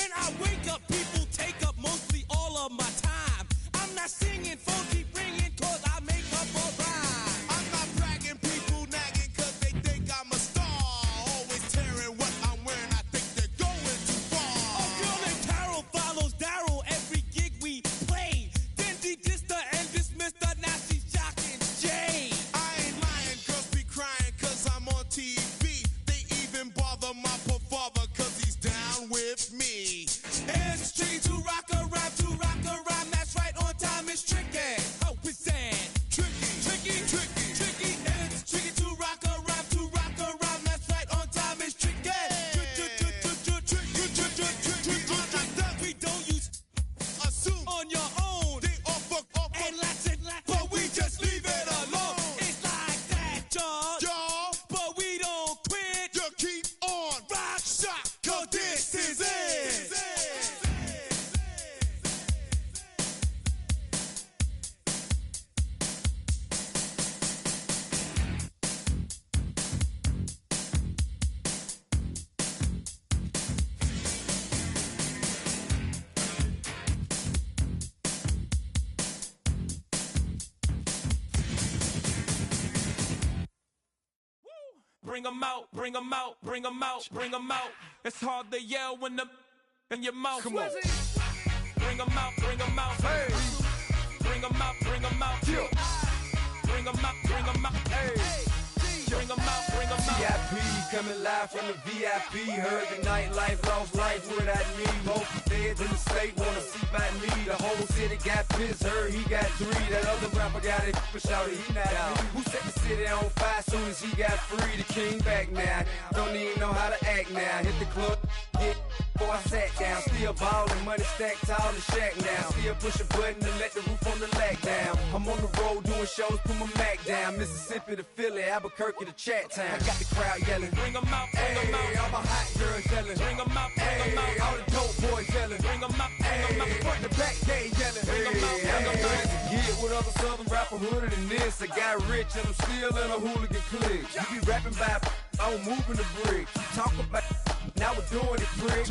When I wake up, people take up mostly all of my time. I'm not singing, phone keep ringing, cause I make up a rhyme. I'm not bragging, people nagging, cause they think I'm a star. Always tearing what I'm wearing, I think they're going too far. A girl named Carol follows Daryl every gig we play. Then de-dissed her and dismissed her, now she's shocking Jay. I ain't lying, girls be crying, cause I'm on TV. They even bother my poor father, cause he's down with me. It's tricky to rock a rhyme, that's right, on time is tricky. How is that? Tricky. It's tricky to rock a rhyme, that's right, on time is tricky. We don't use Assume on your own. they all fuck up, And lots and lots, but we just leave it alone. It's like that, y'all. Y'all, But we don't quit. you keep on Rock, shock, cause this is it. Bring 'em out, bring 'em out, bring 'em out, bring 'em out. It's hard to yell when the in your mouth. Come on. Bring 'em out, bring 'em out. Hey. Bring 'em out, bring 'em out. Yeah. Bring 'em out, bring 'em out. Hey. Bring 'em out, bring 'em out. VIP coming live from the VIP. Heard the nightlife, lost life without me. Both feds in the state wanna see by me. The whole city got pissed, heard he got 3. That other rapper got it, but shouted he not out. Who set the city on fire soon as he got free? The king back now, don't even know how to act now. Hit the club, hit. Before I sat down, still ballin', money stacked tall in shack now. Still push a button to let the roof on the lag down. I'm on the road doing shows, put my Mac down. Mississippi to Philly, Albuquerque to Chat Town. I got the crowd yelling, Bring 'em out, bring 'em hey, out. all my hot girls yelling, Bring 'em out, bring 'em hey, out. all the dope boys yelling, Bring 'em out, bring 'em hey, out. front to back they yelling, Bring 'em out, bring 'em out. Get with other southern rapper hooded than this. I got rich and I'm still in a hooligan clique. You be rapping by, I'm moving the brick. Talk about, now we're doing it, prick.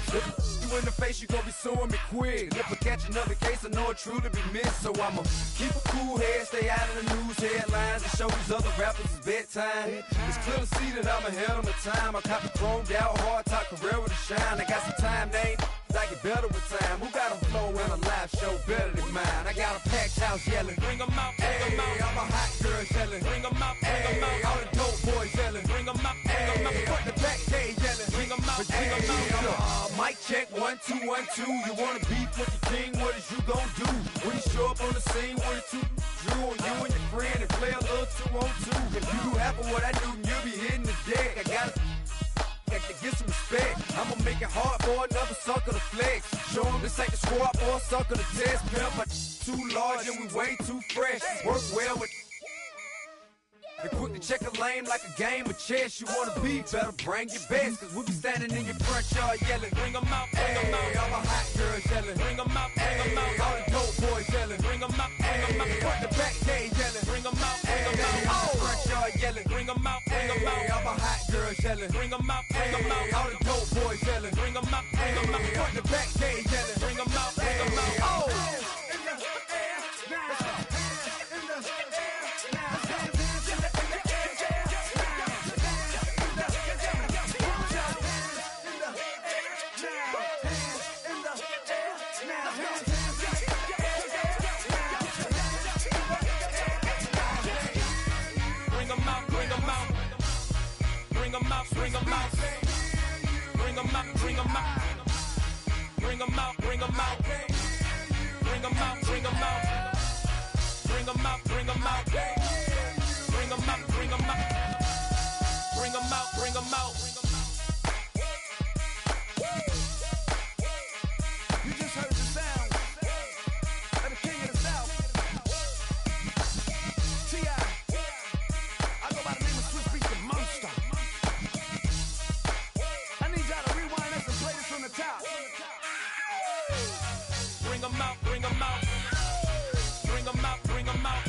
You in the face, you gon' be suing me quick. If I catch another case, I know it truly be missed. So I'ma keep a cool head, stay out of the news headlines, and show these other rappers it's bedtime. It's clear to see that I'm ahead of my time. I cop the chromed out, hard top career with a shine. I got some time, name. I get better with time. Who got a flow and a live show better than mine? I got a packed house yelling. Bring 'em out, bring 'em Hey, out. all my hot girls yelling. Bring 'em out, bring 'em Hey, out. all the dope boys yelling. Bring 'em out, bring 'em Hey, out. front to back they yelling. Bring 'em out, bring 'em Hey, out. mic check 1 2 1 2. You wanna beef with the king? What is you gon' do when you show up on the scene with a 2 Drew on you and your friend and play a little 2 on 2? If you do half of what I do, you'll be hitting the deck. I gotta to get some respect. I'ma make it hard for another sucker to flex. Show him this ain't the squad for a sucker to test. Pimp, my too large and we way too fresh. Work well with and quick to check a lane like a game of chess. You wanna be better, bring your best. Cause we be standing in your front yard yelling. Bring 'em out, bring 'em Hey, out. all my hot girls yelling. Bring 'em out, bring 'em Hey, out. all the dope boys yelling. Bring 'em out, bring 'em Hey, out. front to back they yelling. Bring 'em out, bring 'em Hey, out. all the front yard yelling. Bring 'em out, bring 'em Hey, all out. my hot girls yelling. Bring 'em out, bring 'em Hey, all out. the dope boys yelling. Bring 'em out, bring 'em Hey, front out. to back they yelling. Bring 'em out, bring 'em Hey, out. oh. Bring 'em out, bring 'em out. Bring 'em out, bring 'em out. Bring 'em out, bring 'em out. Bring 'em out, bring 'em out. Bring 'em out, bring 'em out. Bring 'em out, bring 'em out. Bring 'em out, bring 'em out. Bring 'em out, bring 'em out. You just heard the sound of the king of the South, T.I. I go by the name of Swiss Beats the Monster. I need y'all to rewind this and play this from the top. Bring 'em out, bring 'em out. Bring 'em out, bring 'em out.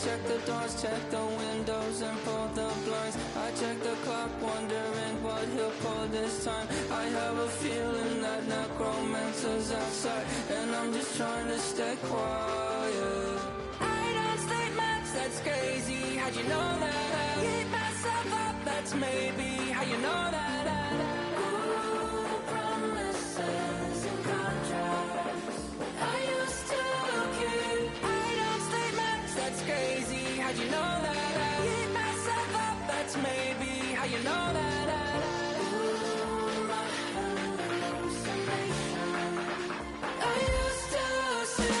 check the doors, check the windows, and pull the blinds. I check the clock, wondering what he'll pull this time. I have a feeling that necromancer's outside, and I'm just trying to stay quiet. I don't state much, that's crazy. How'd you know that? Keep myself up, that's maybe how you know that. Ooh, promises and contracts I used to keep. I don't state much, that's crazy. How'd you know that? Keep myself up, that's maybe how you know that. Ooh, my hallucination I used to see.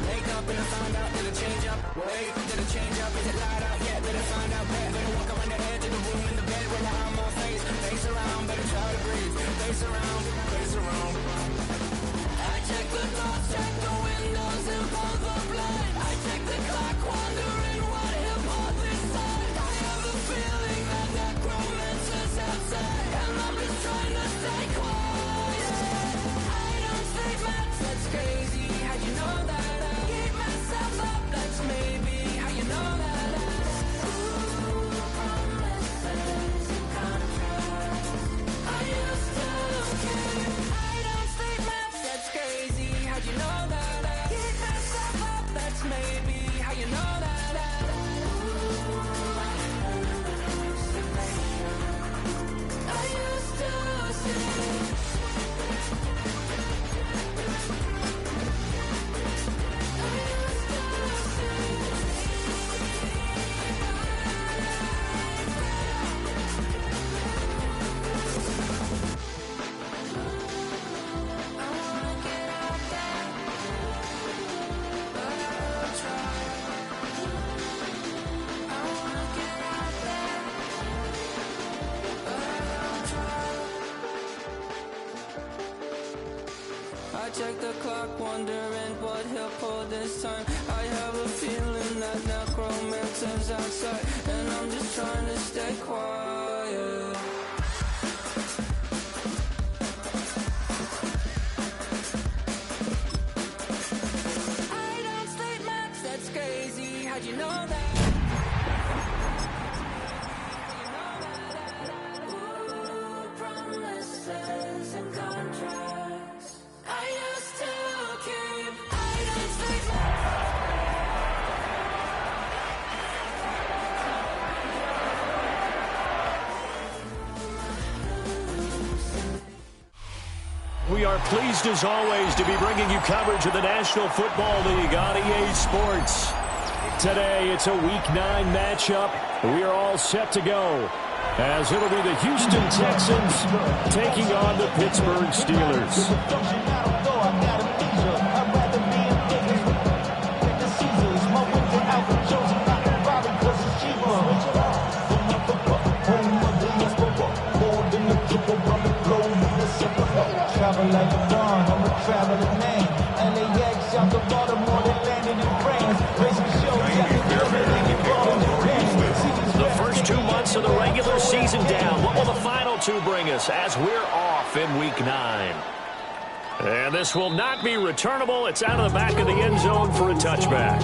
Wake up and I find out, did it change up? Wait, did it change up? Is it light out yet? Did it find out bad? Better walk around the edge of the room in the bed with my arm on face. Face around, better try to breathe. Face around, face around. I check the doors, check the windows, and pull the blind. I check the clock, wondering what he'll pull this time. I have a feeling that necromancer's outside, and I'm just trying to stay quiet. I don't say much, that's crazy. How'd you know that? Keep myself up, that's maybe how you know that. Ooh, promises and contracts I used to keep. I don't say much, that's crazy. How'd you know that? Keep myself up, that's maybe how you know that. Ooh, my hallucination I used to see. I check the clock, wondering what he'll pull this time. I have a feeling that necromancer's outside, and I'm just trying to stay quiet. I don't state much, that's crazy. How'd you know that? Ooh, promises and contracts I used to keep. I don't state much. We are pleased as always to be bringing you coverage of the National Football League on EA Sports. Today it's a Week 9 matchup. We are all set to go as it'll be the Houston Texans taking on the Pittsburgh Steelers. Travel like a dawn, I'm a traveling man. LAX out to Baltimore, they landed in France. The first 2 months of the regular season down. What will the final 2 bring us as we're off in Week 9? And this will not be returnable. It's out of the back of the end zone for a touchback.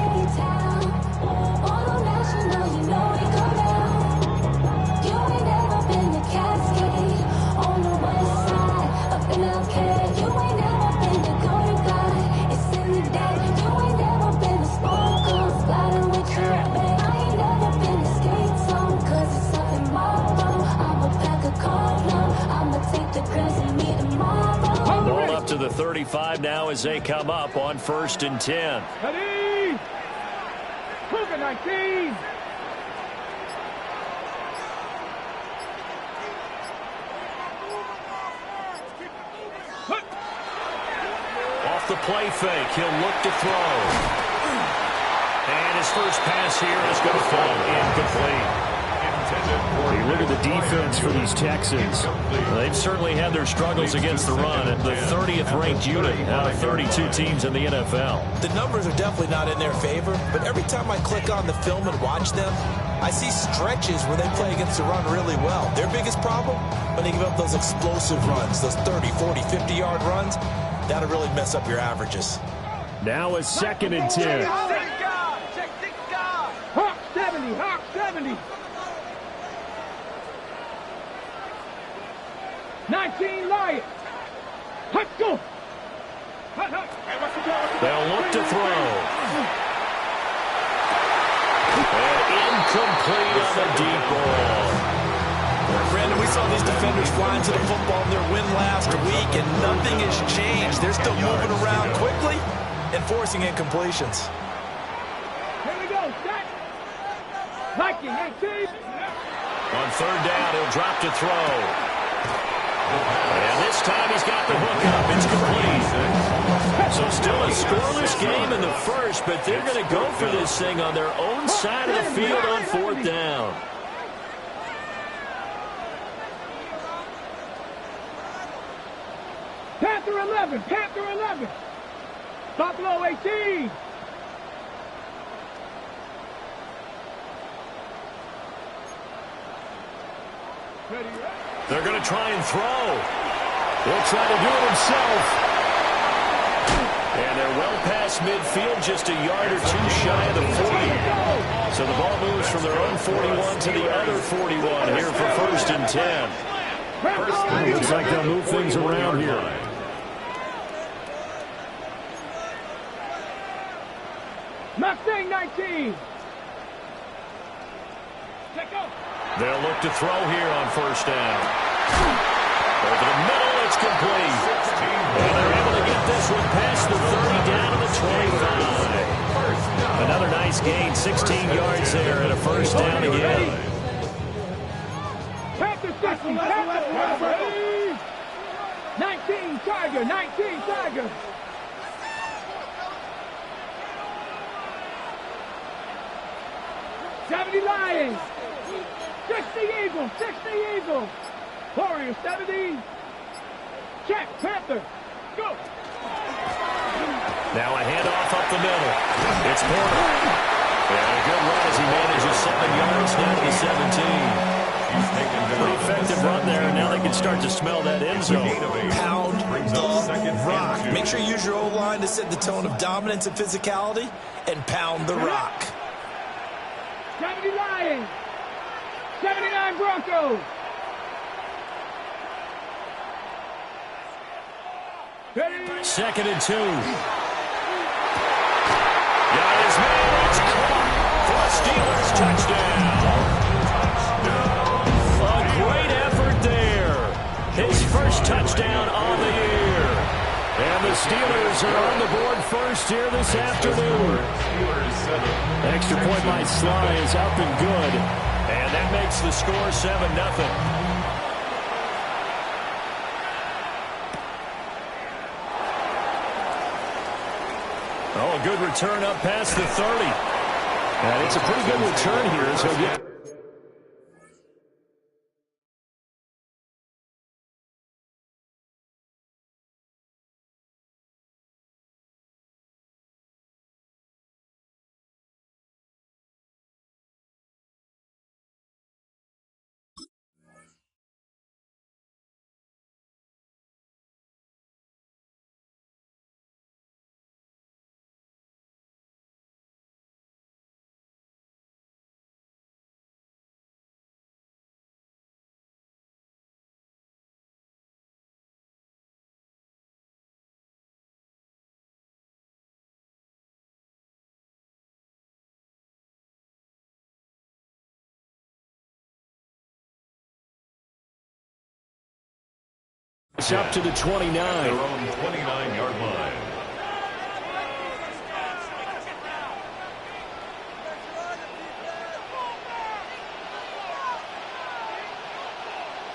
Ball up to the 35 now as they come up on 1st and 10. Ready? Cougar 19. Off the play fake, he'll look to throw. And his first pass here is going to fall incomplete. You look at the defense for these Texans. They've certainly had their struggles against the run, and the 30th ranked unit out of 32 teams in the NFL. The numbers are definitely not in their favor, but every time I click on the film and watch them, I see stretches where they play against the run really well. Their biggest problem, when they give up those explosive runs, those 30, 40, 50-yard runs, that'll really mess up your averages. Now a 2nd and 10. 70. 19 Lions. Let's go. They'll look to throw. And incomplete on the deep ball. Brandon, we saw these defenders flying to the football in their win last week, and nothing has changed. They're still moving around quickly and forcing incompletions. Here we go. Set. Viking, 18. On third down, he'll drop to throw. And this time he's got the hook up. It's complete. So still a scoreless game in the first, but they're going to go for this thing on their own side of the field on fourth down. Panther 11. Panther 11. Buffalo 18. They're going to try and throw. He'll try to do it himself. And they're well past midfield, just a yard or two shy of the 40. So the ball moves from their own 41 to the other 41 here for first and 10. Looks like they'll move things around here. Mustang 19. They'll look to throw here on first down. Over the middle, it's complete. And they're able to get this one past the 30 down to the 25. Another nice gain, 16 yards there and a first down again. Panther 60. Panther 19 Tiger. 19 Tiger. Lions. 60 Eagles. 60 Eagles. Warriors 70. Check. Panther. Go. Now a handoff up the middle. It's Porter. And a good run as he manages 7 yards down to the 17. Pretty effective run there, and now they can start to smell that end zone. Pound the rock. Make sure you use your O-line to set the tone of dominance and physicality, and pound the rock. 70 Lions. 79 Broncos. Second and 2. Got his man. It's caught for a Steelers touchdown. A great effort there. His first touchdown on the year. And the Steelers are on the board first here this afternoon. Extra point by Sly is up and good. And that makes the score 7-0. Oh, a good return up past the 30. And it's a pretty good return here as he'll get... It's up to the 29. Their own 29-yard line.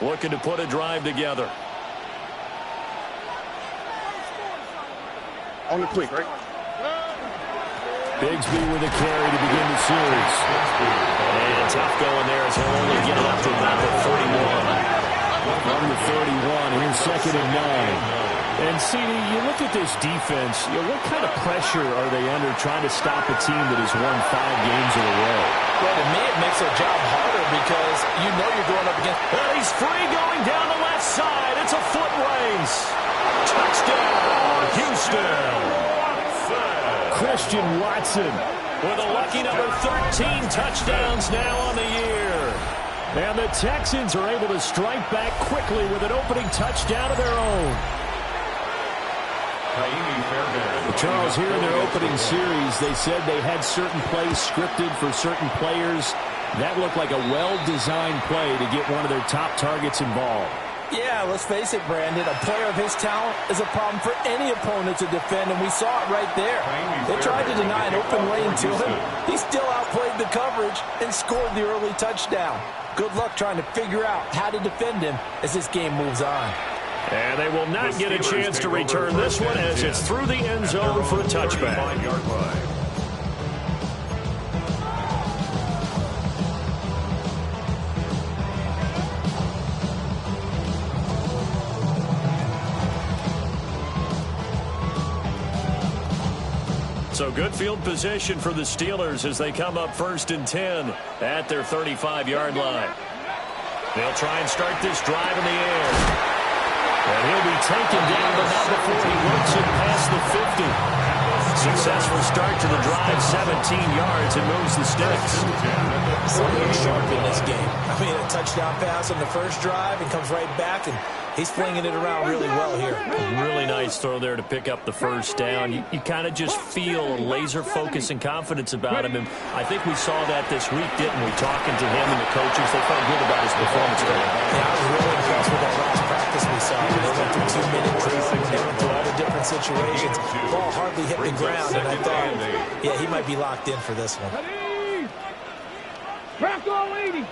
Looking to put a drive together. On the quick, right? Bigsby with a carry to begin the series. And tough going there as he'll only get it up to about the 31. From the 31, here's second and 9. And, CD, you look at this defense, what kind of pressure are they under trying to stop a team that has won 5 games in a row? Well, to me, it makes their job harder because you know you're going up against... And he's free going down the left side. It's a foot race. Touchdown, Houston. Watson. Christian Watson. with a lucky number 13 touchdowns now on the year. And the Texans are able to strike back quickly with an opening touchdown of their own. Charles, here in their opening series, they said they had certain plays scripted for certain players. That looked like a well-designed play to get one of their top targets involved. Yeah, let's face it, Brandon. A player of his talent is a problem for any opponent to defend, and we saw it right there. They tried to deny an open lane to him. He still outplayed the coverage and scored the early touchdown. Good luck trying to figure out how to defend him as this game moves on. And they will not get a chance to return this one as it's through the end zone for a touchback. So good field position for the Steelers as they come up 1st and 10 at their 35-yard line. They'll try and start this drive in the air. And he'll be taken down, but not before he works it past the 50. Successful start to the drive, 17 yards, and moves the sticks. Something sharp in this game. I mean, a touchdown pass on the first drive and comes right back, and he's flinging it around really well here. Really nice throw there to pick up the first down. You kind of just feel laser focus and confidence about him, and I think we saw that this week, didn't we? Talking to him and the coaches, they felt good about his performance today. Yeah, I was really impressed with that last practice we saw. They went through 2-minute drills, they went through all the different situations. Ball hardly hit the ground, and I thought, yeah, he might be locked in for this one. Crack all 80.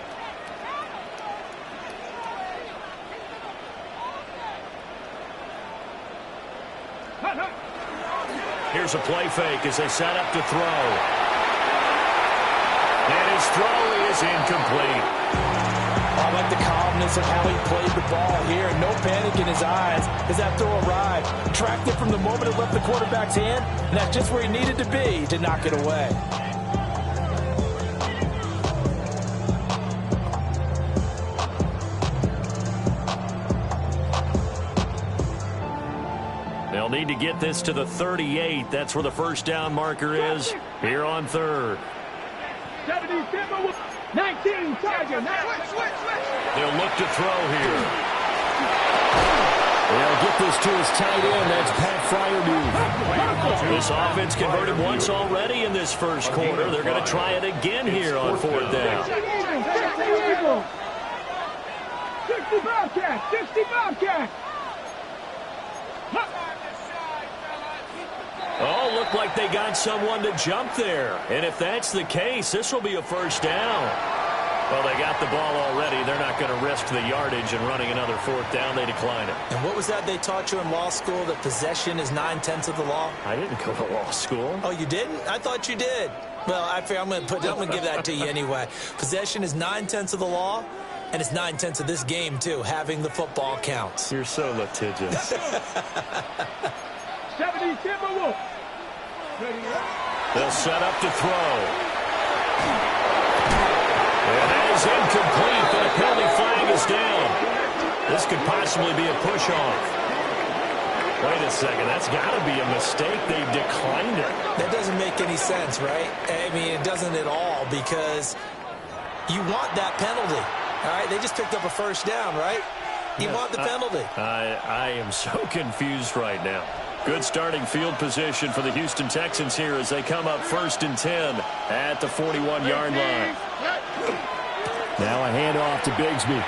Here's a play fake as they set up to throw. And his throw is incomplete. I like the calmness of how he played the ball here. No panic in his eyes as that throw arrived. Tracked it from the moment it left the quarterback's hand, and that's just where he needed to be to knock it away. They'll need to get this to the 38. That's where the first down marker is here on 3rd. 19, Tiger. They'll look to throw here. They'll get this to his tight end. That's Pat Fryermuth. This offense converted once already in this first quarter. They're going to try it again here on 4th down. 60 Bobcat. 60 Bobcat. Oh, looked like they got someone to jump there. And if that's the case, this will be a first down. Well, they got the ball already. They're not going to risk the yardage and running another 4th down. They decline it. And what was that they taught you in law school, that possession is 9/10 of the law? I didn't go to law school. Oh, you didn't? I thought you did. Well, I'm going to give that to you anyway. Possession is 9/10 of the law, and it's 9/10 of this game, too. Having the football counts. You're so litigious. 70 Timberwolves. They'll set up to throw. And that is incomplete, but a penalty flag is down. This could possibly be a push-off. Wait a second, that's got to be a mistake. They declined it. That doesn't make any sense, right? I mean, it doesn't at all, because you want that penalty. All right, they just picked up a first down, right? You want the penalty. I am so confused right now. Good starting field position for the Houston Texans here as they come up 1st and 10 at the 41-yard line. Now a handoff to Bigsby.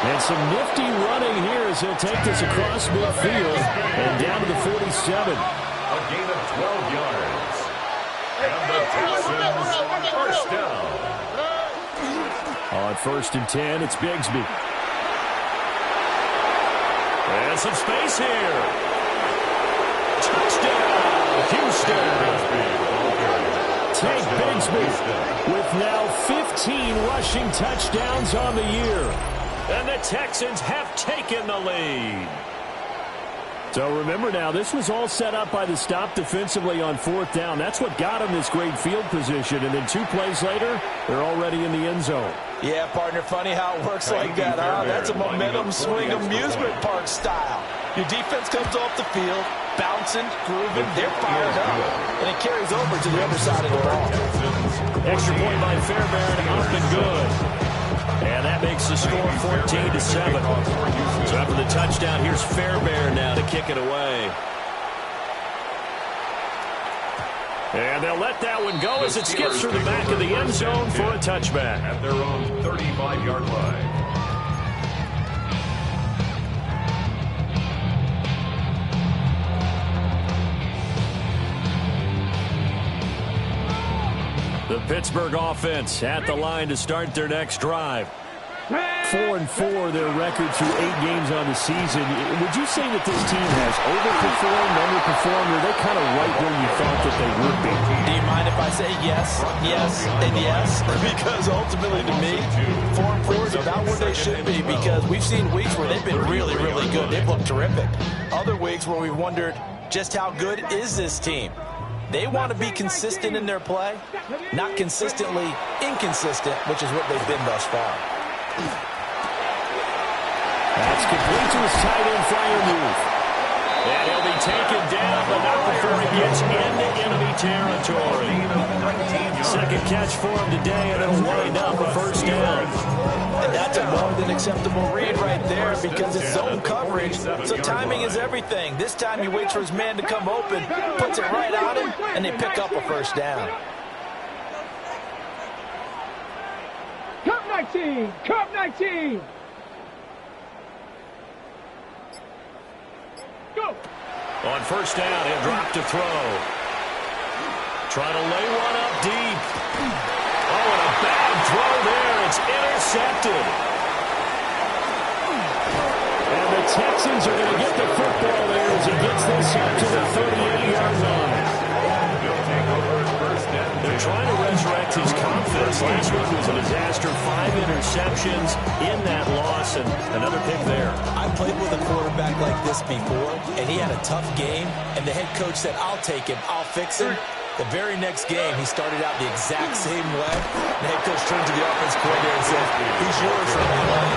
And some nifty running here as he'll take this across midfield and down to the 47. A gain of 12 yards. And the Texans first down. On 1st and 10, it's Bigsby. And some space here. Touchdown, Houston. Take Bigsby with now 15 rushing touchdowns on the year. And the Texans have taken the lead. So remember now, this was all set up by the stop defensively on 4th down. That's what got them this great field position. And then 2 plays later, they're already in the end zone. Yeah, partner, funny how it works like that. That's a momentum swing amusement park style. Your defense comes off the field, bouncing, grooving. They're fired up. And it carries over to the other side of the ball. Extra point by Fairbairn, up and good. And that makes the score 14-7. So after the touchdown, here's Fairbairn now to kick it away. And they'll let that one go as it skips through the back of the end zone for a touchback. At their own 35-yard line. The Pittsburgh offense at the line to start their next drive. 4-4 their record through 8 games on the season. Would you say that this team has overperformed, underperformed, or are they kind of right where you thought that they would be? Do you mind if I say yes, yes, and yes? Because ultimately to me, 4-4 is about where they should be, because we've seen weeks where they've been really, really good. They've looked terrific. Other weeks where we've wondered just how good is this team? They want to be consistent in their play, not consistently inconsistent, which is what they've been thus far. That's complete to his tight end flyer move. And he'll be taken down, but not before he gets into enemy territory. Second catch for him today, and it'll wind up a first down. And that's a more than acceptable read right there, because it's zone coverage, so timing is everything. This time he waits for his man to come open, puts it right on him, and they pick up a first down. Cup 19! Cup 19! Go! On first down, he'll drop to throw. Trying to lay one up deep. Oh, and a bad throw there. It's intercepted. And the Texans are going to get the football there as he gets this up to the 38-yard line. They're trying to resurrect his confidence. Last week was a disaster. 5 interceptions in that loss, and another pick there. I played with a quarterback like this before, and he had a tough game, and the head coach said, I'll take him, I'll fix him. The very next game, he started out the exact same way. The head coach turned to the offense coordinator and said, he's yours from now on.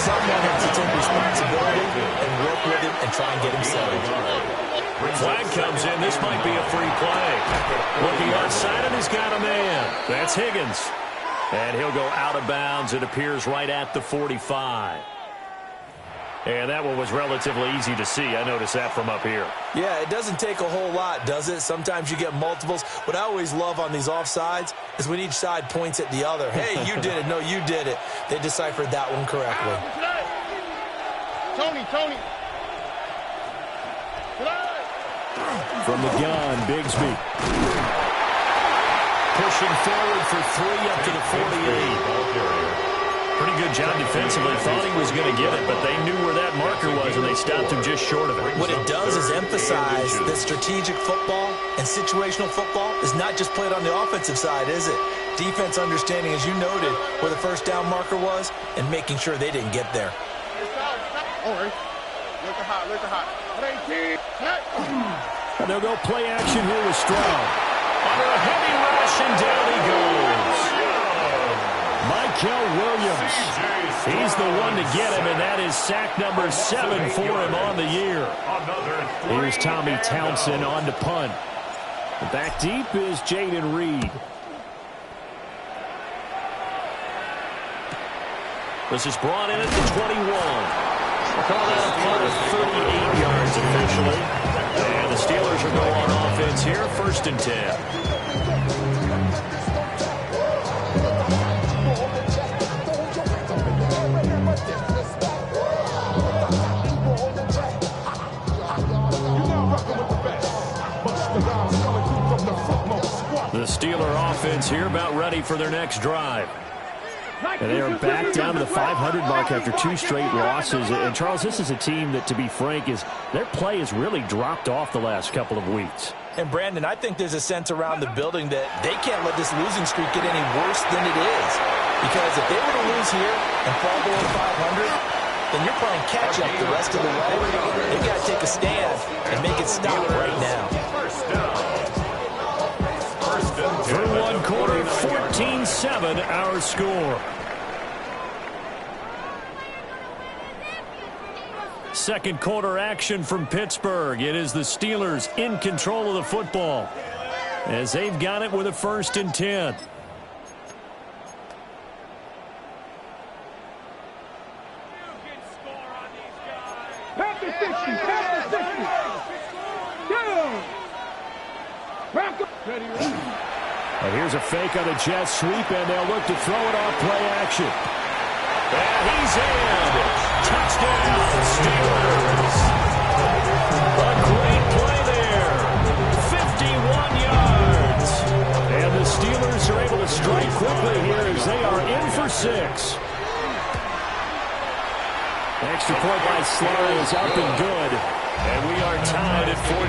Someone has to take responsibility and work with him and try and get him settled. Flag comes in. This might be a free play. Looking outside, and he's got a man. That's Higgins. And he'll go out of bounds. It appears right at the 45. And that one was relatively easy to see. I noticed that from up here. Yeah, it doesn't take a whole lot, does it? Sometimes you get multiples. What I always love on these offsides is when each side points at the other. Hey, you did it. No, you did it. They deciphered that one correctly. Tony. From the gun, Bigsby. Pushing forward for 3 up to the 48. Pretty good job defensively. Thought he was going to get it, but they knew where that marker was, and they stopped him just short of it. What it does is emphasize that strategic football and situational football is not just played on the offensive side, is it? Defense understanding, as you noted, where the first down marker was and making sure they didn't get there. And they'll go play action here with Stroud. Under a heavy rush, and down he goes. Michael Williams. He's the one to get him, and that is sack number 7 for him on the year. Here's Tommy Townsend on to punt. Back deep is Jaden Reed. This is brought in at the 21. We'll call that a punt of 38 yards officially. And the Steelers will go on offense here, 1st and 10. The Steeler offense here about ready for their next drive. And they are back down to the 500 mark after 2 straight losses. And, Charles, this is a team that, to be frank, their play has really dropped off the last couple of weeks. And, Brandon, I think there's a sense around the building that they can't let this losing streak get any worse than it is. Because if they were to lose here and fall below 500, then you're playing catch-up the rest of the way. They've got to take a stand and make it stop right now. Through 1 quarter, 14-7 our score. second quarter action from Pittsburgh. It is the Steelers in control of the football as they've got it with a 1st and 10. And here's a fake on a jet sweep, and they'll look to throw it off play action. And he's in. Touchdown, Steelers. A great play there. 51 yards. And the Steelers are able to strike quickly here as they are in for 6. Extra point by Sly is up and good. And we are tied at 14.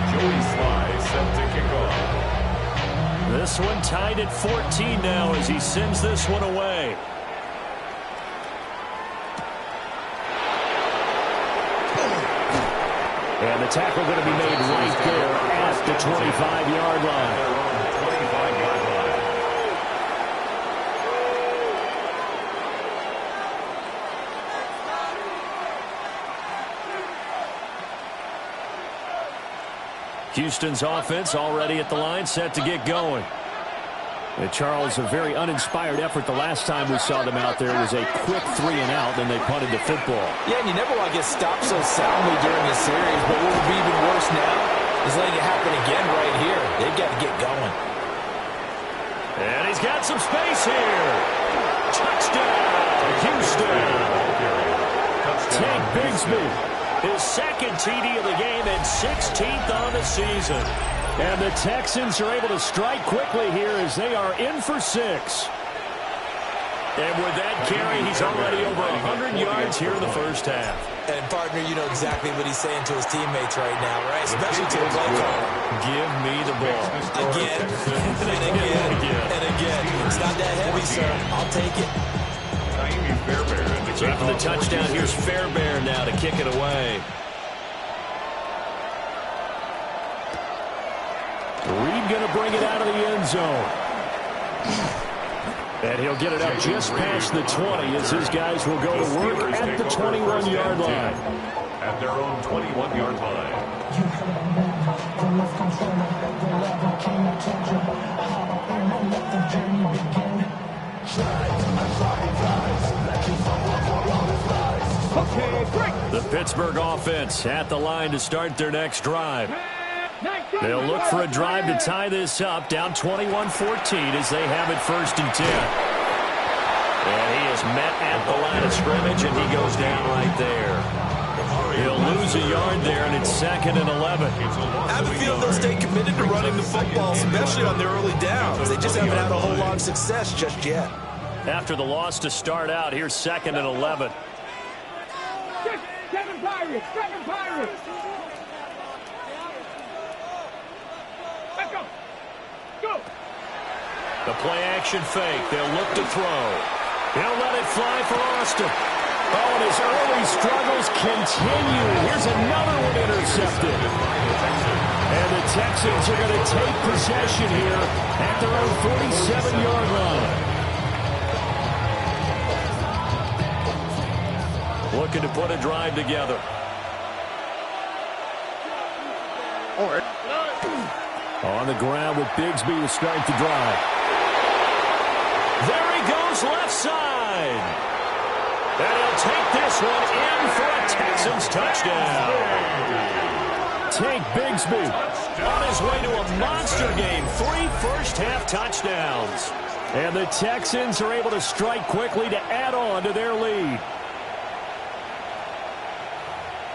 Joey Sly set to kick off. This one tied at 14 now as he sends this one away. And the tackle going to be made right there at the 25-yard line. Houston's offense already at the line, set to get going. And Charles, a very uninspired effort the last time we saw them out there. It was a quick 3 and out, then they punted the football. Yeah, and you never want to get stopped so soundly during this series, but what would be even worse now is letting it happen again right here. They've got to get going. And he's got some space here. Touchdown, Houston. Tank Bigsby. His second TD of the game and 16th on the season. And the Texans are able to strike quickly here as they are in for 6. And with that carry, he's already over 100 yards here in the first half. And, partner, you know exactly what he's saying to his teammates right now, right? Especially to the play caller. Give me the ball. Again, and again, and again. It's not that heavy, sir. I'll take it. So after the touchdown, here's Fairbairn now to kick it away. Reed going to bring it out of the end zone. And he'll get it up just past the 20 as his guys will go to work at the 21-yard line. At their own 21-yard line. The Pittsburgh offense at the line to start their next drive. They'll look for a drive to tie this up, down 21-14 as they have it 1st and 10. And he is met at the line of scrimmage, and he goes down right there. He'll lose a yard there, and it's 2nd and 11. I have a feeling they'll stay committed to running the football, especially on their early downs. They just haven't had a whole lot of success just yet. After the loss to start out, here's 2nd and 11. Second Pirates. Let's go. Go. The play action fake. They'll look to throw. He'll let it fly for Austin. Oh, and his early struggles continue. Here's another one intercepted. And the Texans are going to take possession here at their own 47-yard line. Looking to put a drive together. On the ground with Bigsby to start the drive. There he goes left side. And he'll take this one in for a Texans touchdown. Tank Bigsby on his way to a monster game. 3 first-half touchdowns. And the Texans are able to strike quickly to add on to their lead.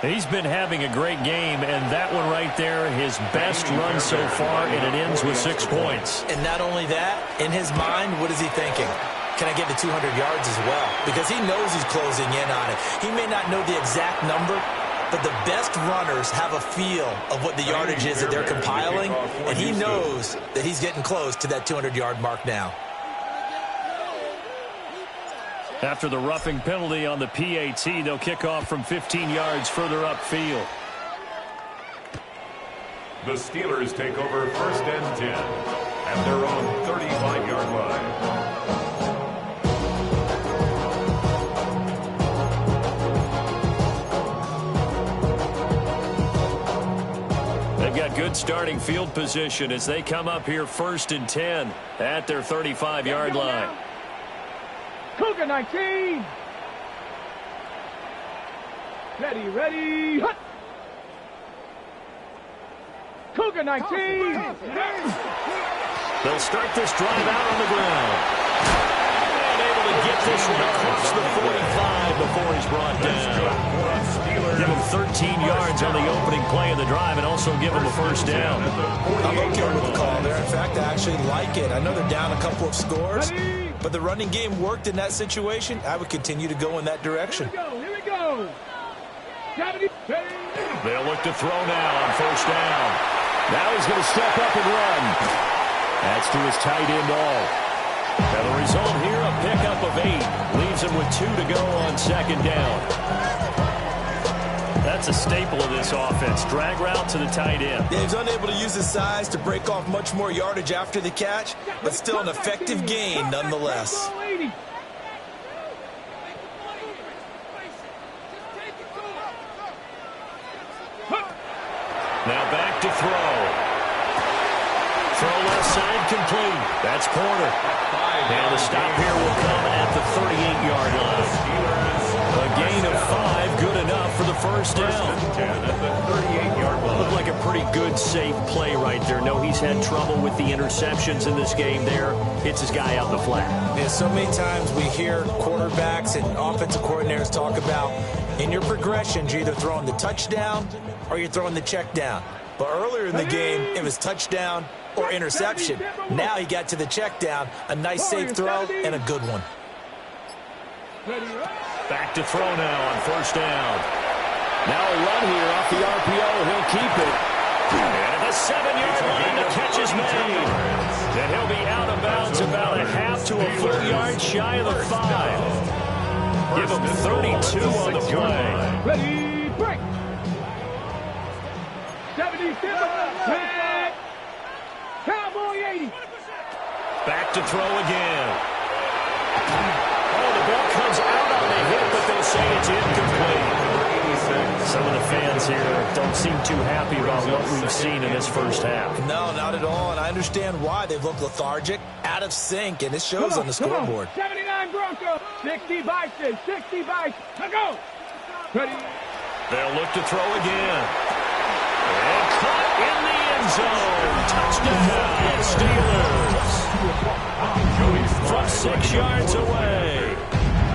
He's been having a great game, and that one right there, his best run so far, and it ends with 6 points. And not only that, in his mind, what is he thinking? Can I get to 200 yards as well? Because he knows he's closing in on it. He may not know the exact number, but the best runners have a feel of what the yardage is that they're compiling, and he knows that he's getting close to that 200-yard mark now. After the roughing penalty on the PAT, they'll kick off from 15 yards further upfield. The Steelers take over 1st and 10 at their own 35-yard line. good starting field position as they come up here 1st and 10 at their 35-yard line. Cougar 19. Ready, hut. Cougar 19. They'll start this drive out on the ground. And able to get this one across the 45 before he's brought down. Give him 13 yards on the opening play of the drive and also give him a first down. I'm okay with the call there. In fact, I actually like it. I know they're down a couple of scores, but the running game worked in that situation. I would continue to go in that direction. Here we go. They'll look to throw now on first down. Now he's going to step up and run. That's to his tight end all. Now the result here, a pickup of 8. Leaves him with 2 to go on second down. That's a staple of this offense. Drag route to the tight end. Yeah, he's unable to use his size to break off much more yardage after the catch, but still an effective gain nonetheless. Now back to throw. Throw left side complete. That's Porter. And the stop here will come at the 38-yard line. A gain of 5, good enough for the first down. Looked like a pretty good, safe play right there. No, he's had trouble with the interceptions in this game there. Hits his guy out in the flat. Yeah, so many times we hear quarterbacks and offensive coordinators talk about in your progressions, you're either throwing the touchdown or you're throwing the check down. But earlier in the game, it was touchdown or interception. Now he got to the check down, a nice safe throw, and a good one. Back to throw now on first down. Now a run here off the RPO. He'll keep it. And at the 7-yard line, the catch is made. And he'll be out of bounds about a half to a full yard shy of the 5. Give him 32 on the play. Ready, break. 77. Cowboy 80. Back to throw again. Oh, the ball comes out on the hit, but they say it's incomplete. Some of the fans here don't seem too happy about what we've seen in this first half. No, not at all, and I understand why. They've looked lethargic, out of sync, and it shows on the scoreboard. 79 Broncos, 60 Bison, 60 Bison. Now go. Ready. They'll look to throw again. And caught in the end zone. Touchdown, Steelers. From 6 yards away.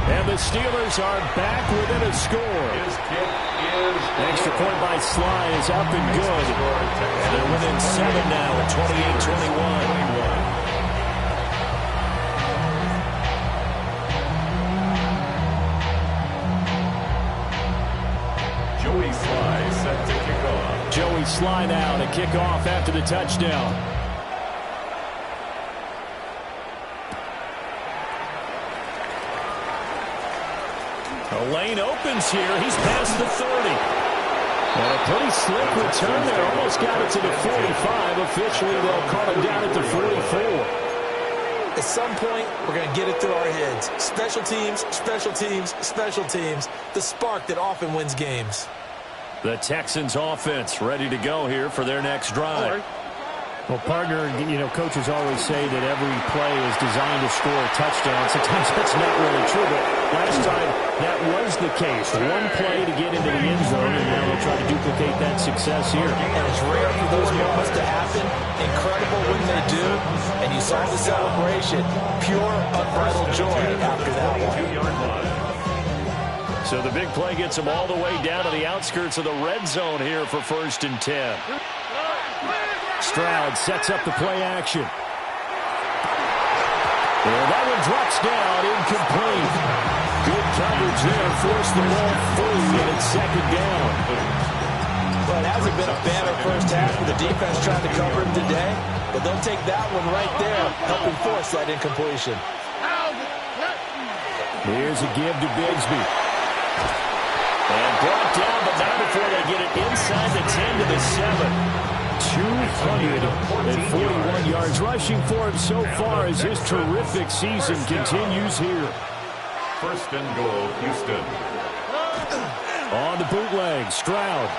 And the Steelers are back within a score. Extra point by Sly is up and good. And they're within 7 now at 28-21. Joey Sly set to kick off. Joey Sly now to kick off after the touchdown. A lane opens here. He's past the 30. And a pretty slick return there. Almost got it to the 45. Officially, they'll call him down at the 44. At some point, we're going to get it through our heads. Special teams, special teams, special teams. The spark that often wins games. The Texans offense ready to go here for their next drive. Well, partner, you know, coaches always say that every play is designed to score a touchdown. Sometimes that's not really true, but last time that was the case. One play to get into the end zone, and now they'll try to duplicate that success here. And it's rare for those moments to happen. Incredible when they do. And you saw the celebration. Pure, unbridled joy after that one. So the big play gets them all the way down to the outskirts of the red zone here for 1st and 10. Stroud sets up the play action. And that one drops down, incomplete. Good coverage there, forced the ball free, and it's second down. Well, it hasn't been a banner first half with the defense trying to cover him today, but they'll take that one right there, helping force that incompletion. Here's a give to Bigsby. And brought down, but not before they get it inside the 10 to the 7. 241 yards rushing for him so far as his terrific season continues here. 1st and goal, Houston. On the bootleg, Stroud.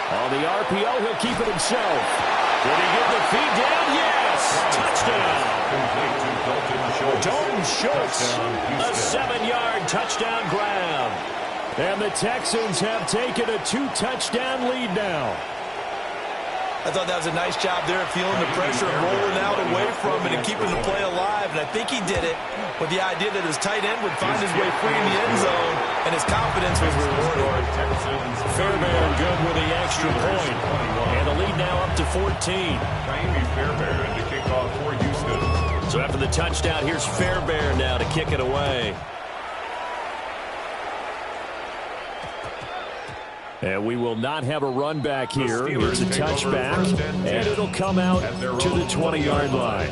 On the RPO, he'll keep it himself. Did he get the feed down? Yes! Touchdown! Dalton Schultz, a 7-yard touchdown grab. And the Texans have taken a 2-touchdown lead now. I thought that was a nice job there of feeling the pressure and rolling out away from it and keeping the play alive. And I think he did it with the idea that his tight end would find his way free in the end zone, and his confidence was rewarded. Fairbairn good with the extra point. And the lead now up to 14. Fairbairn to kick off for Houston. So after the touchdown, here's Fairbairn now to kick it away. And we will not have a run back here. It's a touchback, and it'll come out to the 20-yard line.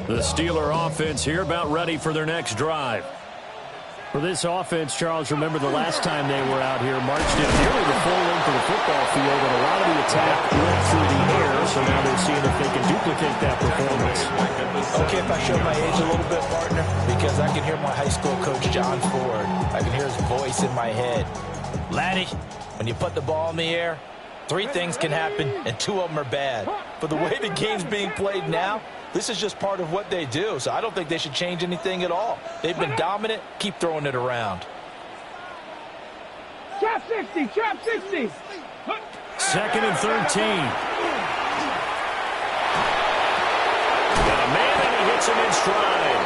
The Steeler offense here about ready for their next drive. For this offense, Charles, remember the last time they were out here, marched in nearly the full length of the football field, and a lot of the attack went through the air, so now they're seeing if they can duplicate that performance. Okay, if I show my age a little bit, partner, because I can hear my high school coach, John Ford. I can hear his voice in my head. Laddie, when you put the ball in the air, 3 things can happen, and 2 of them are bad. But the way the game's being played now, this is just part of what they do, so I don't think they should change anything at all. They've been dominant. Keep throwing it around. Trap 60, trap 60. 2nd and 13. Got a man, and he hits him in stride.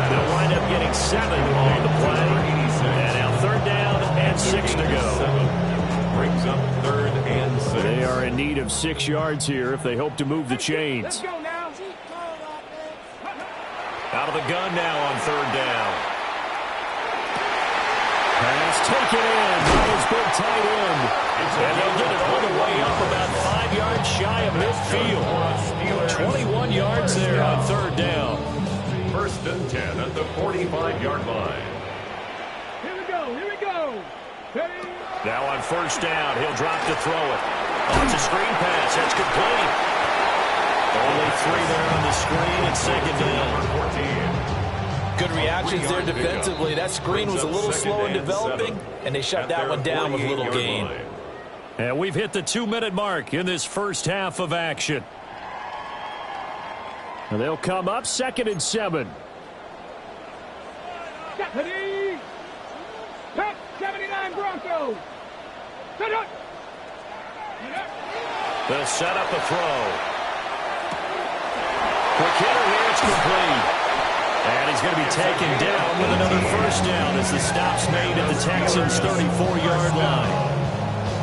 They'll wind up getting 7 on the play. And now 3rd down and 6 to go. Brings up 3rd and 6. They are in need of 6 yards here if they hope to move the chains. Let's go now. Out of the gun now on 3rd down. Pass taken in by his big tight end. And they'll get it all the way up about 5 yards shy of midfield. 21 yards there on 3rd down. 1st and 10 at the 45-yard line. Here we go, here we go. Ready? Now on 1st down, he'll drop to throw it. Oh, it's a screen pass. That's complete. Only 3 there on the screen and 2nd down. Good reactions there defensively. That screen was a little slow in developing, and they shut that one down with little gain. And we've hit the 2-minute mark in this first half of action. And they'll come up 2nd and 7. Ready? Top 79 Broncos. They'll set up a throw. Quick hitter here, it's complete. And he's going to be taken down with another 1st down as the stop's made at the Texans' 34-yard line.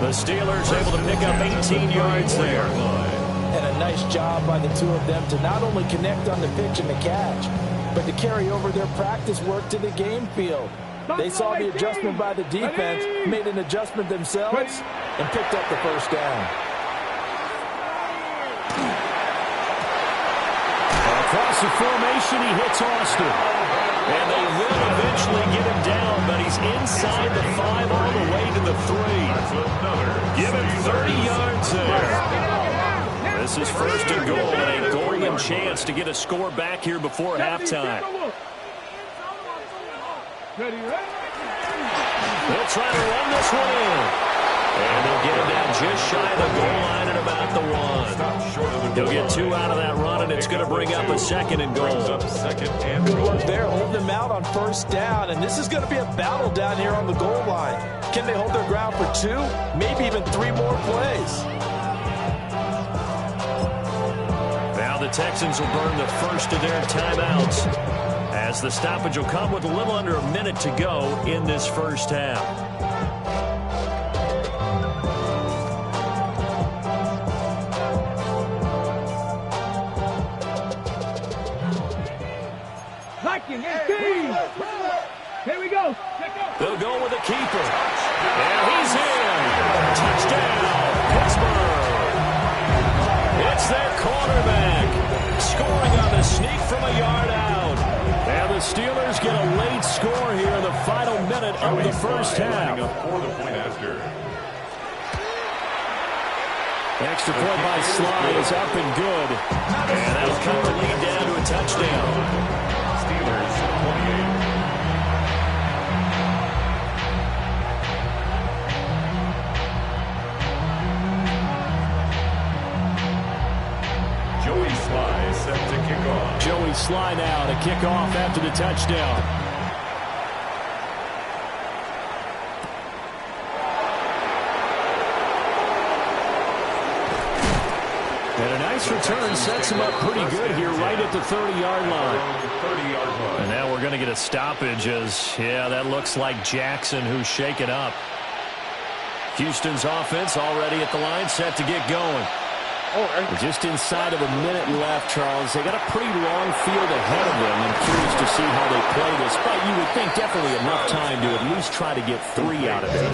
The Steelers able to pick up 18 yards there. And a nice job by the 2 of them to not only connect on the pitch and the catch, but to carry over their practice work to the game field. They saw the adjustment by the defense, made an adjustment themselves, and picked up the 1st down. Across the formation, he hits Austin. And they will eventually get him down, but he's inside the 5 all the way to the 3. Give him 30 yards there. This is 1st and goal and a golden chance to get a score back here before halftime. They'll try to run this one in. And they'll get him down just shy of the goal line at about the 1. They'll get 2 out of that run, and it's going to bring up a 2nd and goal. Good work there, hold them out on 1st down, and this is going to be a battle down here on the goal line. Can they hold their ground for 2, maybe even 3 more plays? Now the Texans will burn the first of their timeouts as the stoppage will come with a little under a minute to go in this first half. Here we go. They'll go with the keeper. And he's in. Touchdown, Pittsburgh. It's their quarterback scoring on the sneak from a yard out. And the Steelers get a late score here in the final minute of the first half. Extra point by Sly is up and good. And that'll cut the lead down to a touchdown. Steelers 28. Joey Sly set to kick off. Joey Sly now to kick off after the touchdown. And a nice return sets him up pretty good here right at the 30-yard line. And now we're going to get a stoppage as, yeah, that looks like Jackson who's shaken up. Houston's offense already at the line, set to get going. Just inside of a minute left, Charles. They got a pretty long field ahead of them. I'm curious to see how they play this, but you would think definitely enough time to at least try to get 3 out of this.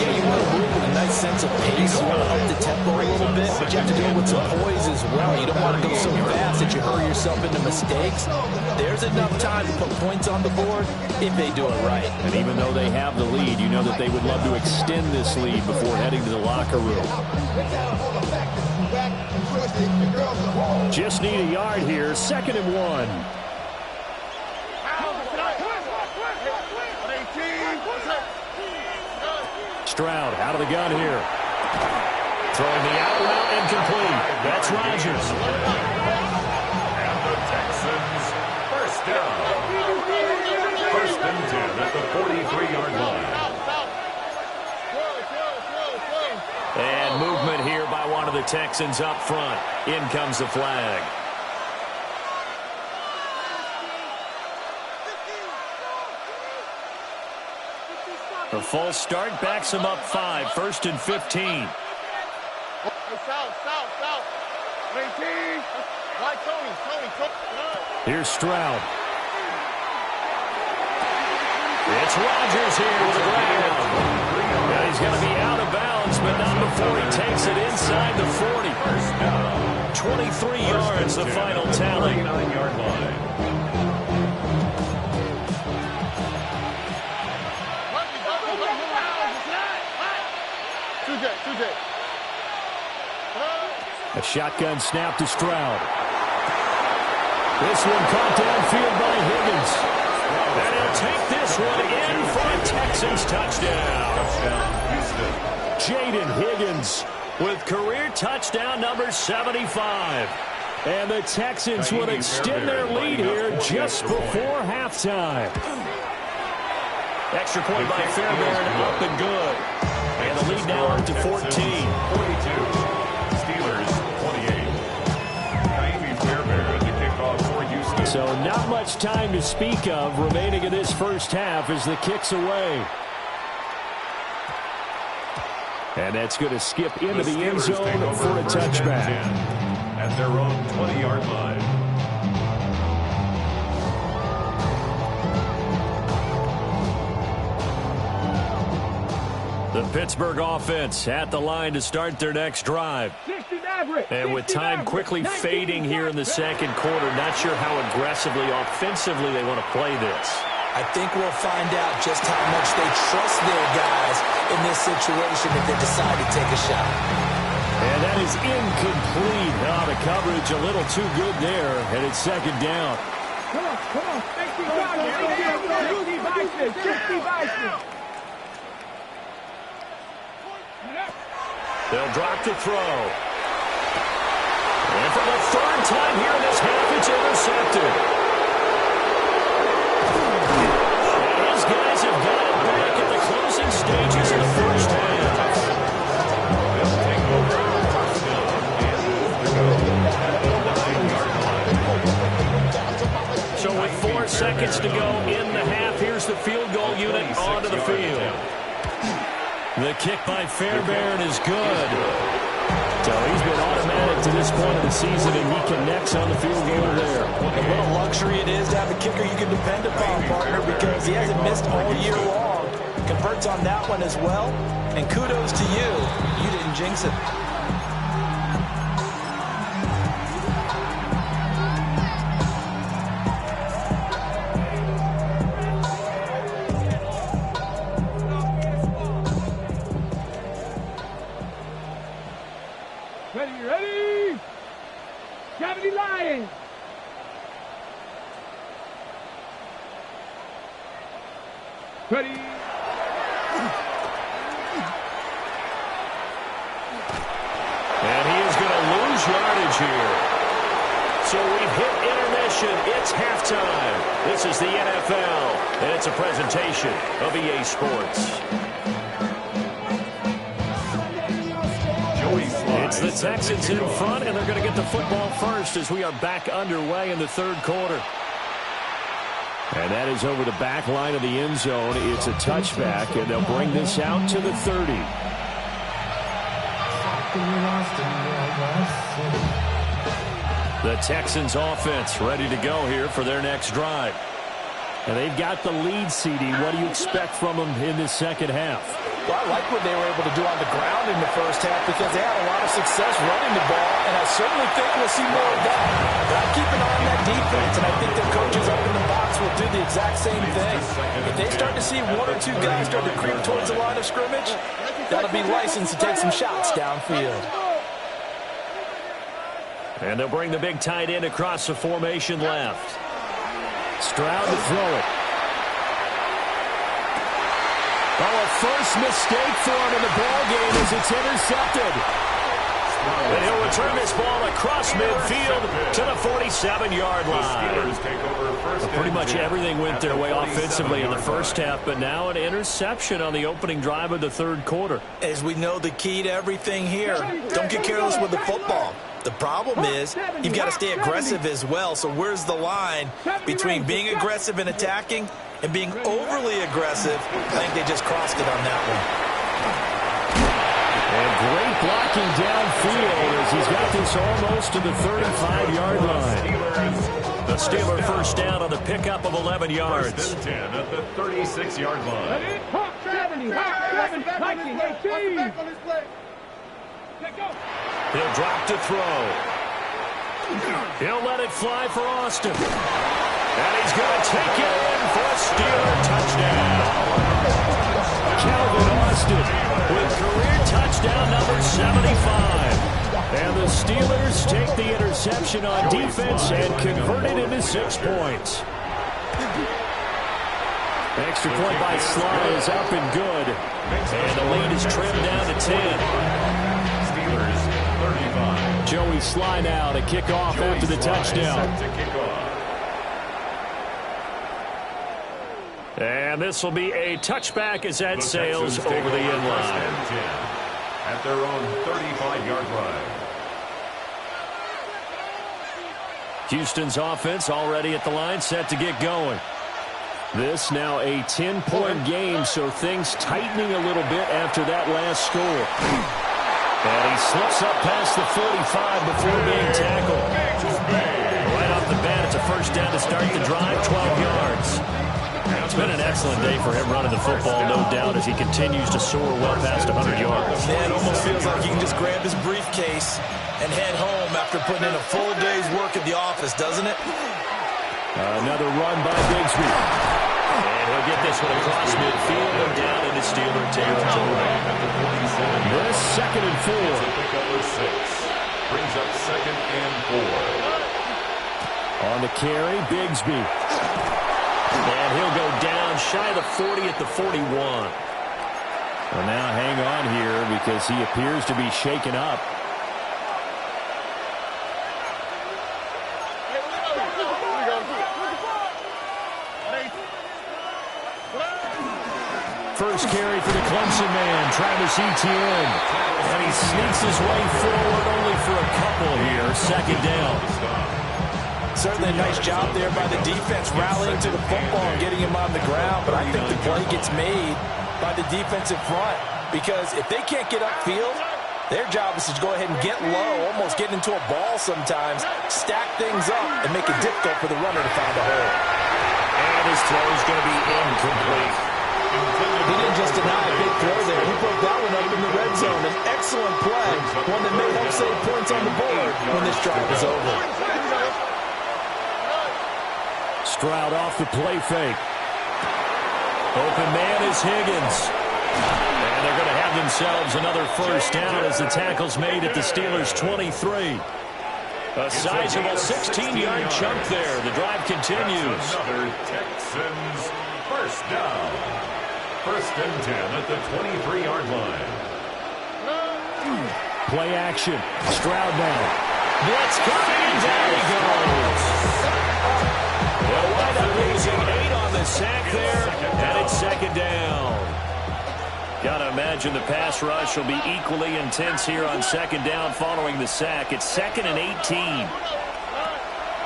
Yeah, you want to move with a nice sense of pace. You want to up the tempo a little bit, but you have to do it with some poise as well. You don't want to go so fast that you hurry yourself into mistakes. There's enough time to put points on the board if they do it right. And even though they have the lead, you know that they would love to extend this lead before heading to the locker room. Just need a yard here. 2nd and 1. Stroud out of the gun here. Throwing the out route incomplete. That's Rodgers. And the Texans first down. 1st and 10 at the 43-yard line. And movement here by one of the Texans up front. In comes the flag. A false start backs him up 5. 1st and 15. Here's Stroud. It's Rodgers here with a grab. Now he's going to be out of bounds, but not before he takes it inside the 40. 23 yards, the final tally. 39-yard line. A shotgun snap to Stroud. This one caught downfield by Higgins. And he'll take this one in for a Texans touchdown. Jaden Higgins with career touchdown number 75. And the Texans would extend their lead here just before halftime. Extra point by Fairbairn, up and good. And the lead now up to 14. 42. Steelers 28. Fairbairn to kick off for Houston. So not much time to speak of remaining in this first half as the kick's away. And that's going to skip into the end zone for a touchback. At their own 20-yard line. The Pittsburgh offense at the line to start their next drive. And with time quickly fading here in the second quarter, not sure how aggressively, offensively they want to play this. I think we'll find out just how much they trust their guys in this situation if they decide to take a shot. And that is incomplete. Oh, the coverage a little too good there, and it's 2nd down. Come on. 60 Bison. They'll drop to throw. And for the 3rd time here in this half, it's intercepted. And these guys have got it back at the closing stages of the first half. They'll take over first down and move to go at the 9-yard line. So with 4 seconds to go in the half, here's the field goal unit onto the field. The kick by Fairbairn is good. So he's been automatic to this point of the season, and he connects on the field goal there. And what a luxury it is to have a kicker you can depend upon, partner, because he hasn't missed all year long. Converts on that one as well. And kudos to you. You didn't jinx it. Ready. And he is going to lose yardage here. So we've hit intermission. It's halftime. This is the NFL, and it's a presentation of EA Sports. It's the Texans in front, and they're going to get the football first as we are back underway in the third quarter. And that is over the back line of the end zone. It's a touchback, and they'll bring this out to the 30. The Texans offense ready to go here for their next drive. And they've got the lead, CD. What do you expect from them in this second half? Well, I like what they were able to do on the ground in the first half because they had a lot of success running the ball, and I certainly think we'll see more of that. But I'm keeping an eye on that defense, and I think their coaches up in the box will do the exact same thing. If they start to see one or two guys start to creep towards the line of scrimmage, that'll be licensed to take some shots downfield. And they'll bring the big tight end across the formation left. Stroud to throw it. Oh, a first mistake for him in the ballgame as it's intercepted. And he'll return this ball across midfield to the 47-yard line. But pretty much everything went their way offensively in the first half, but now an interception on the opening drive of the third quarter. As we know, the key to everything here, don't get careless with the football. The problem is you've got to stay aggressive as well. So where's the line between being aggressive and attacking and being overly aggressive? I think they just crossed it on that one. And great blocking downfield as he's got this almost to the 35-yard line. The Steeler first down on the pickup of 11 yards. First and 10 at the 36-yard line. 70, 19, 18. He'll drop to throw. He'll let it fly for Austin. And he's going to take it in for a Steeler touchdown. Calvin Austin with career touchdown number 75. And the Steelers take the interception on defense and convert it into 6 points. Extra point by Sly is up and good. And the lead is trimmed down to 10. Joey Sly now to kick off after the touchdown. And this will be a touchback as that sails over the end line. At their own 35-yard line. Houston's offense already at the line, set to get going. This now a 10-point game, so things tightening a little bit after that last score. And he slips up past the 45 before being tackled. Right off the bat, it's a first down to start the drive, 12 yards. It's been an excellent day for him running the football, no doubt, as he continues to soar well past 100 yards. Man, it almost feels like he can just grab his briefcase and head home after putting in a full day's work at the office, doesn't it? Another run by Bigsby. And he'll get this one across midfield and down into Steeler territory. This 2nd and 4. Number 6 brings up 2nd and 4. On the carry, Bigsby. And he'll go down shy of the 40 at the 41. Well, now hang on here because he appears to be shaken up. First carry for the Clemson man, Travis Etienne. And he sneaks his way forward only for a couple here. 2nd down. Certainly a nice job there by the defense rallying to the football and getting him on the ground. But I think the play gets made by the defensive front because if they can't get upfield, their job is to go ahead and get low, almost get into a ball sometimes, stack things up, and make it difficult for the runner to find a hole. And his throw is going to be incomplete. He didn't just deny a big throw there. He broke that one up in the red zone. An excellent play, one that may help save points on the board when this drive is over. Stroud off the play fake. Open man is Higgins. And they're going to have themselves another first down as the tackle's made at the Steelers' 23. A sizable 16-yard chunk there. The drive continues. Another Texans first down. First and 10 at the 23-yard line. Play action. Stroud now. Blitz coming, and down he goes. They'll wind up losing 8 on the sack there, and it's second down. Got to imagine the pass rush will be equally intense here on second down following the sack. It's 2nd and 18.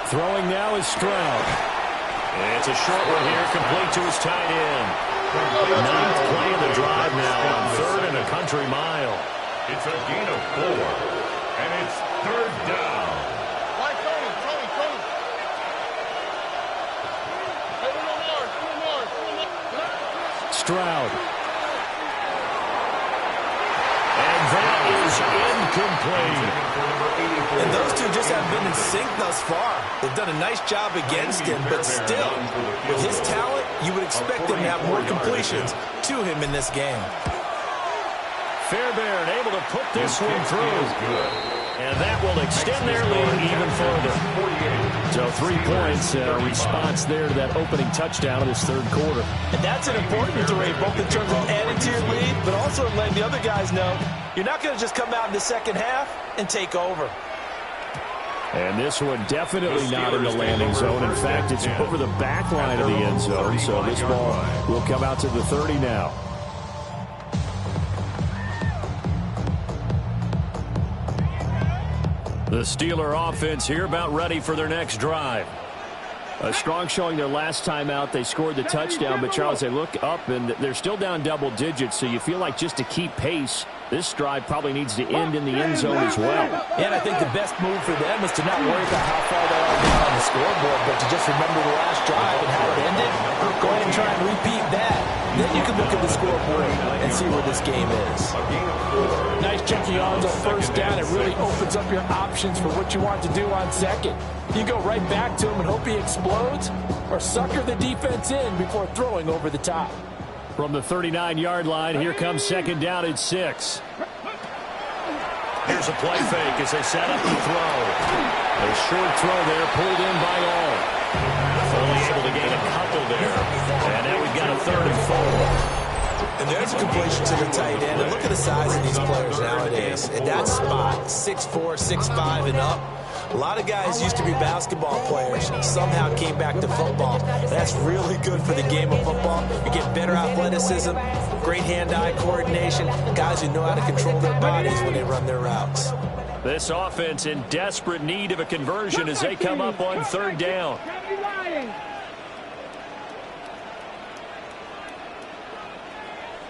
Throwing now is Stroud. It's a short one here, complete to his tight end. 9th play of the drive now on 3rd and a country mile. It's a gain of 4, and it's 3rd down. Stroud. And that is incomplete. And those two just haven't been in sync thus far. They've done a nice job against him, but still, with his talent, you would expect them to have more completions to him in this game. Fairbairn able to put this one through. And that will extend their lead even further. So 3 points, response there to that opening touchdown of this third quarter. And that's an important three, both in terms of adding to your lead, but also letting the other guys know you're not going to just come out in the second half and take over. And this one definitely not in the landing zone. In fact, it's over the back line of the end zone. So this ball will come out to the 30 now. The Steeler offense here about ready for their next drive. A strong showing their last time out. They scored the touchdown, but Charles, they look up and they're still down double digits, so you feel like just to keep pace, this drive probably needs to end in the end zone as well. And I think the best move for them is to not worry about how far they are down on the scoreboard, but to just remember the last drive and how it ended. Go ahead and try and repeat that. Then you can look at the scoreboard and see where this game is. Nice chunky yards on first down. It really opens up your options for what you want to do on second. You go right back to him and hope he explodes, or sucker the defense in before throwing over the top. From the 39-yard line, here comes second down at 6. Here's a play fake as they set up the throw. A short throw there, pulled in by all. Only able to gain a couple there. And now we've got a 3rd and 4. And there's a completion to the tight end. And look at the size of these players nowadays. In that spot, 6'4", 6'5", and up. A lot of guys used to be basketball players, somehow came back to football. That's really good for the game of football. You get better athleticism, great hand-eye coordination, guys who know how to control their bodies when they run their routes. This offense in desperate need of a conversion as they come up on 3rd down.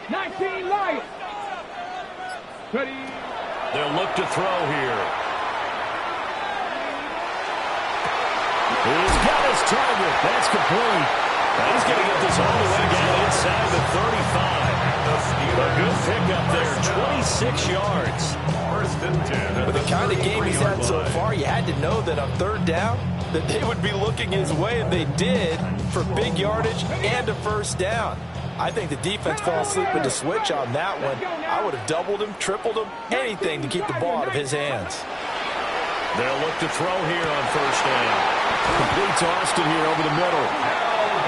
19 Lions. They'll look to throw here. He's got his target. That's complete. He's going to get this all the way down inside the 35. A good pickup there, 26 yards. First and 10. With the kind of game he's had so far, you had to know that on 3rd down, that they would be looking his way, and they did, for big yardage and a first down. I think the defense fell asleep with the switch on that one. I would have doubled him, tripled him, anything to keep the ball out of his hands. They'll look to throw here on first down. Complete to Austin here over the middle.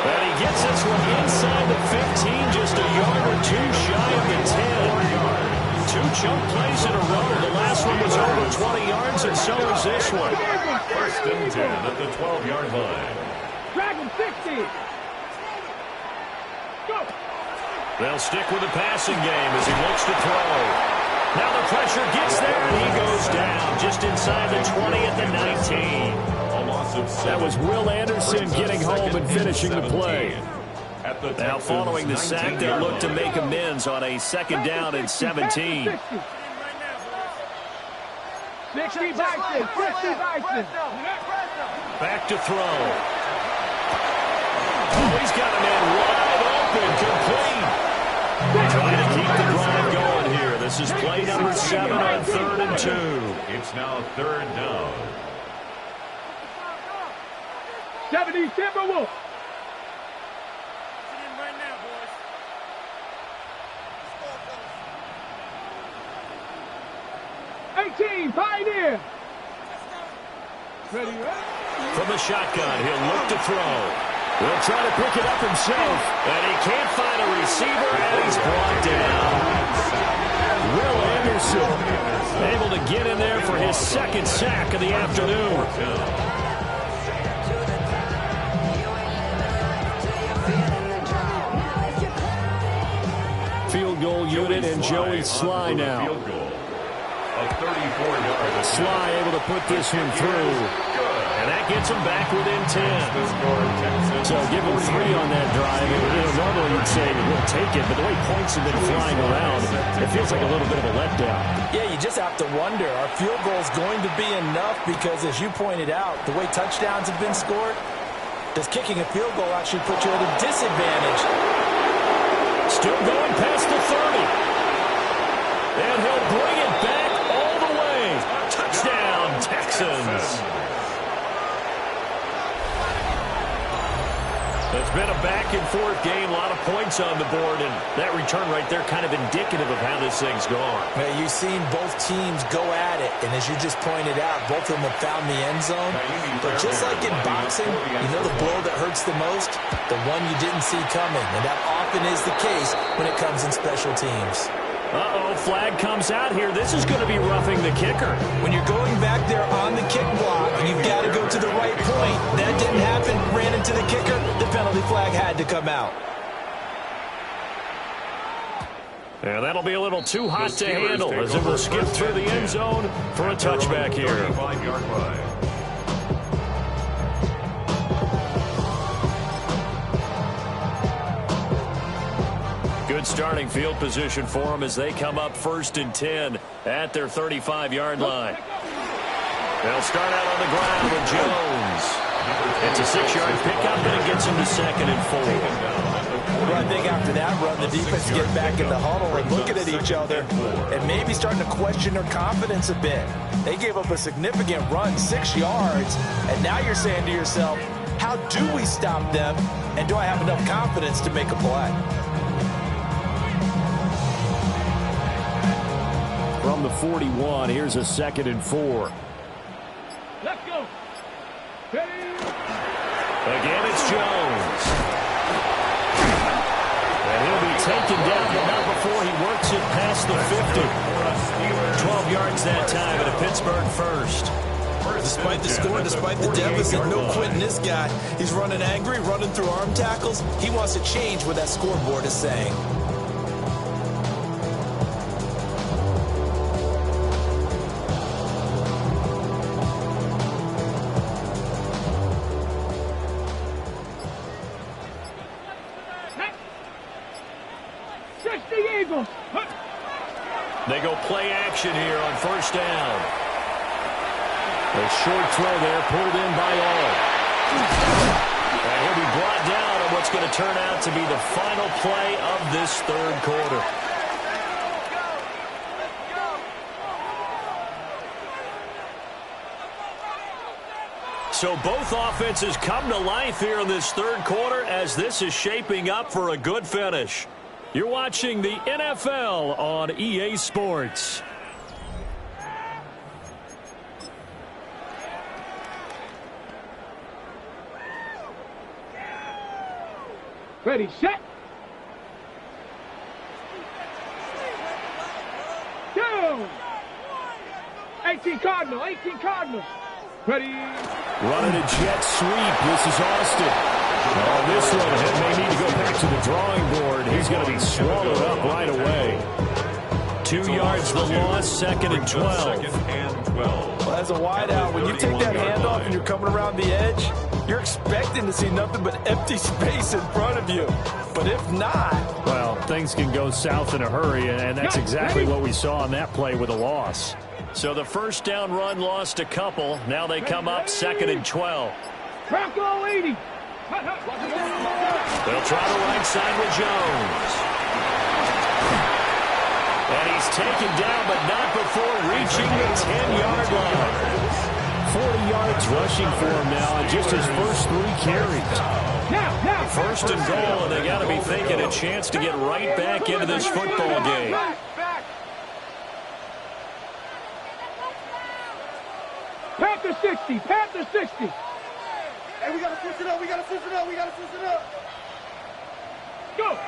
And he gets this one inside the 15, just a yard or two shy of the 10. 2 chunk plays in a row. The last one was over 20 yards, and so is this one. First and 10 at the 12-yard line. Dragon 60. Go. They'll stick with the passing game as he looks to throw. Now the pressure gets there, and he goes down just inside the 20 at the 19. That was Will Anderson getting home and finishing the play. Now following the sack, they'll look to make amends on a 2nd down and 17. 60 Bison. 50 Bison. Back to throw. Oh, he's got a man wide open, complete. Trying to keep the drive going here. This is play number 7 on 3rd and 2. It's now 3rd down. 70 Timberwolves. 18 Pioneer. Ready, From the shotgun, he'll look to throw. He'll try to pick it up himself. And he can't find a receiver, and he's brought down. Will Anderson able to get in there for his second sack of the afternoon. Field goal unit and Joey Sly now. Sly able to put this one through. And that gets him back within 10. So give him 3 on that drive. Normally you'd say we'll take it, but the way points have been flying around, it feels like a little bit of a letdown. Yeah, you just have to wonder, are field goals going to be enough? Because as you pointed out, the way touchdowns have been scored, does kicking a field goal actually put you at a disadvantage? Still going past the 30. And he'll bring it back all the way. Touchdown, Texans. It's been a back-and-forth game, a lot of points on the board, and that return right there kind of indicative of how this thing's gone. Man, you've seen both teams go at it, and as you just pointed out, both of them have found the end zone. But just like in boxing, you know the blow that hurts the most? The one you didn't see coming, and that often is the case when it comes in special teams. Uh-oh, flag comes out here. This is going to be roughing the kicker. When you're going back there on the kick block, you've got to go to the right point. That didn't happen. Ran into the kicker. The penalty flag had to come out. And that'll be a little too hot to handle as it will skip through the end zone for a touchback here. 35-yard line. Good starting field position for them as they come up 1st and 10 at their 35-yard line. They'll start out on the ground with Jones. It's a 6-yard pickup, and it gets him to 2nd and 4. Well, I think after that run, the defense get back in the huddle and looking at each other and maybe starting to question their confidence a bit. They gave up a significant run, 6 yards, and now you're saying to yourself, how do we stop them, and do I have enough confidence to make a play? From the 41, here's a 2nd and 4. Let's go. Again, it's Jones. And he'll be taken down, but not before he works it past the 50. 12 yards that time, and a Pittsburgh first. Despite the score, despite the deficit, no quitting this guy. He's running angry, running through arm tackles. He wants to change what that scoreboard is saying. They go play action here on 1st down. A short throw there, pulled in by all. And he'll be brought down on what's going to turn out to be the final play of this 3rd quarter. So both offenses come to life here in this 3rd quarter as this is shaping up for a good finish. You're watching the NFL on EA Sports. Ready, set. Down. 18 Cardinal, 18 Cardinal. Ready. Running a jet sweep. This is Austin. On this one, it may need to go back to the drawing board. He's going to be swallowed up right away. 2 yards the loss, 2nd and 12. Well, as a wideout, when you take that handoff and you're coming around the edge, you're expecting to see nothing but empty space in front of you. But if not... Well, things can go south in a hurry, and that's exactly what we saw on that play with a loss. So the 1st down run lost a couple. Now they come up 2nd and 12. Bronco 80. They'll try the right side with Jones. And he's taken down, but not before reaching the 10-yard line. 40 yards rushing for him now in just his first 3 carries. Now. 1st and goal, and they got to be thinking a chance to get right back into this football game. Panther 60, Panther 60. Hey, we gotta switch it up. We gotta switch it up. We gotta switch it up. Go.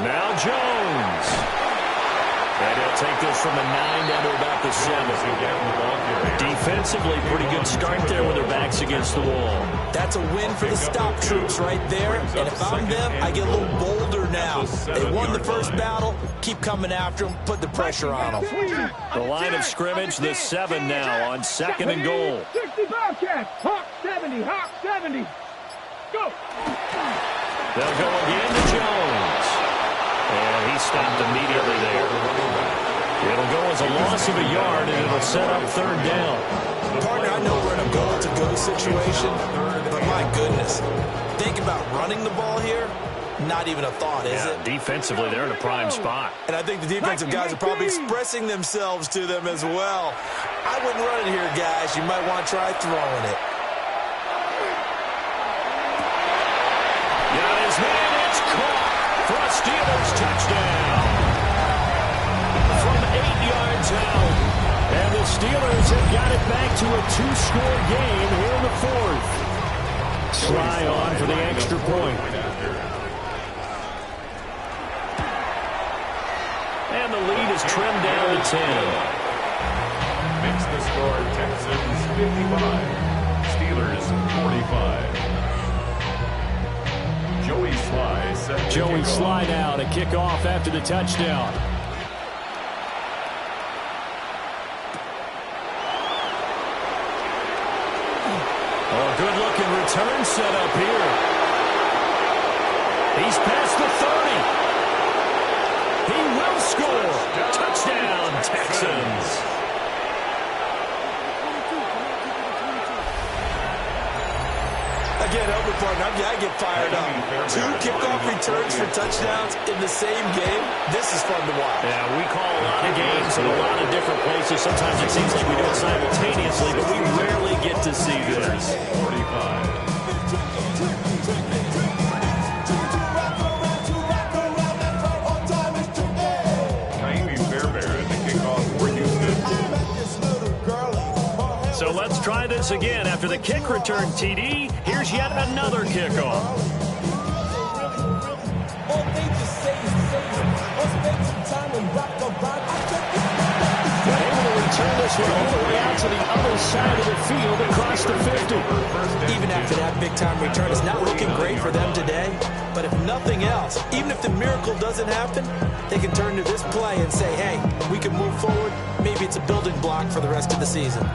Now Jones. And he'll take this from the 9 down to about the 7. Defensively, pretty good start there with their backs against the wall. That's a win for the stop troops right there. And if I'm them, I get a little bolder now. They won the first battle. Keep coming after them. Put the pressure on them. The line of scrimmage, the 7 now on 2nd and goal. 60 Bobcats. Hawk 70. Hawk 70. Go. They'll go again to Jones. And he stopped immediately there. It'll go as a loss of a yard, and it'll set up 3rd down. Partner, I know we're in a goal-to-go situation, but my goodness, think about running the ball here. Not even a thought, is it? Defensively, they're in a prime spot. And I think the defensive guys are probably expressing themselves to them as well. I wouldn't run it here, guys. You might want to try throwing it. Got his man, it's caught for a Steelers touchdown. From 8 yards out. And the Steelers have got it back to a 2-score game here in the 4th. Sly on for the extra point. And the lead is trimmed down to 10. Makes the score Texans 55, Steelers 45. Joey Sly now to kick off after the touchdown. Oh, good-looking return set up here. He's past the 30. He will score. Touchdown, Texans. Again, help me, partner. I get fired up. 2 kickoff returns for touchdowns in the same game. This is fun to watch. Yeah, we call a lot of games in a lot of different places. Sometimes it seems like we do it simultaneously, but we rarely get to see this. 45. So let's try this again. After the kick return TD, here's yet another kickoff. Able to return this one all the way out to the other side of the field across the 50. Even after that big-time return, it's not looking great for them today. But if nothing else, even if the miracle doesn't happen, they can turn to this play and say, hey, we can move forward. Maybe it's a building block for the rest of the season.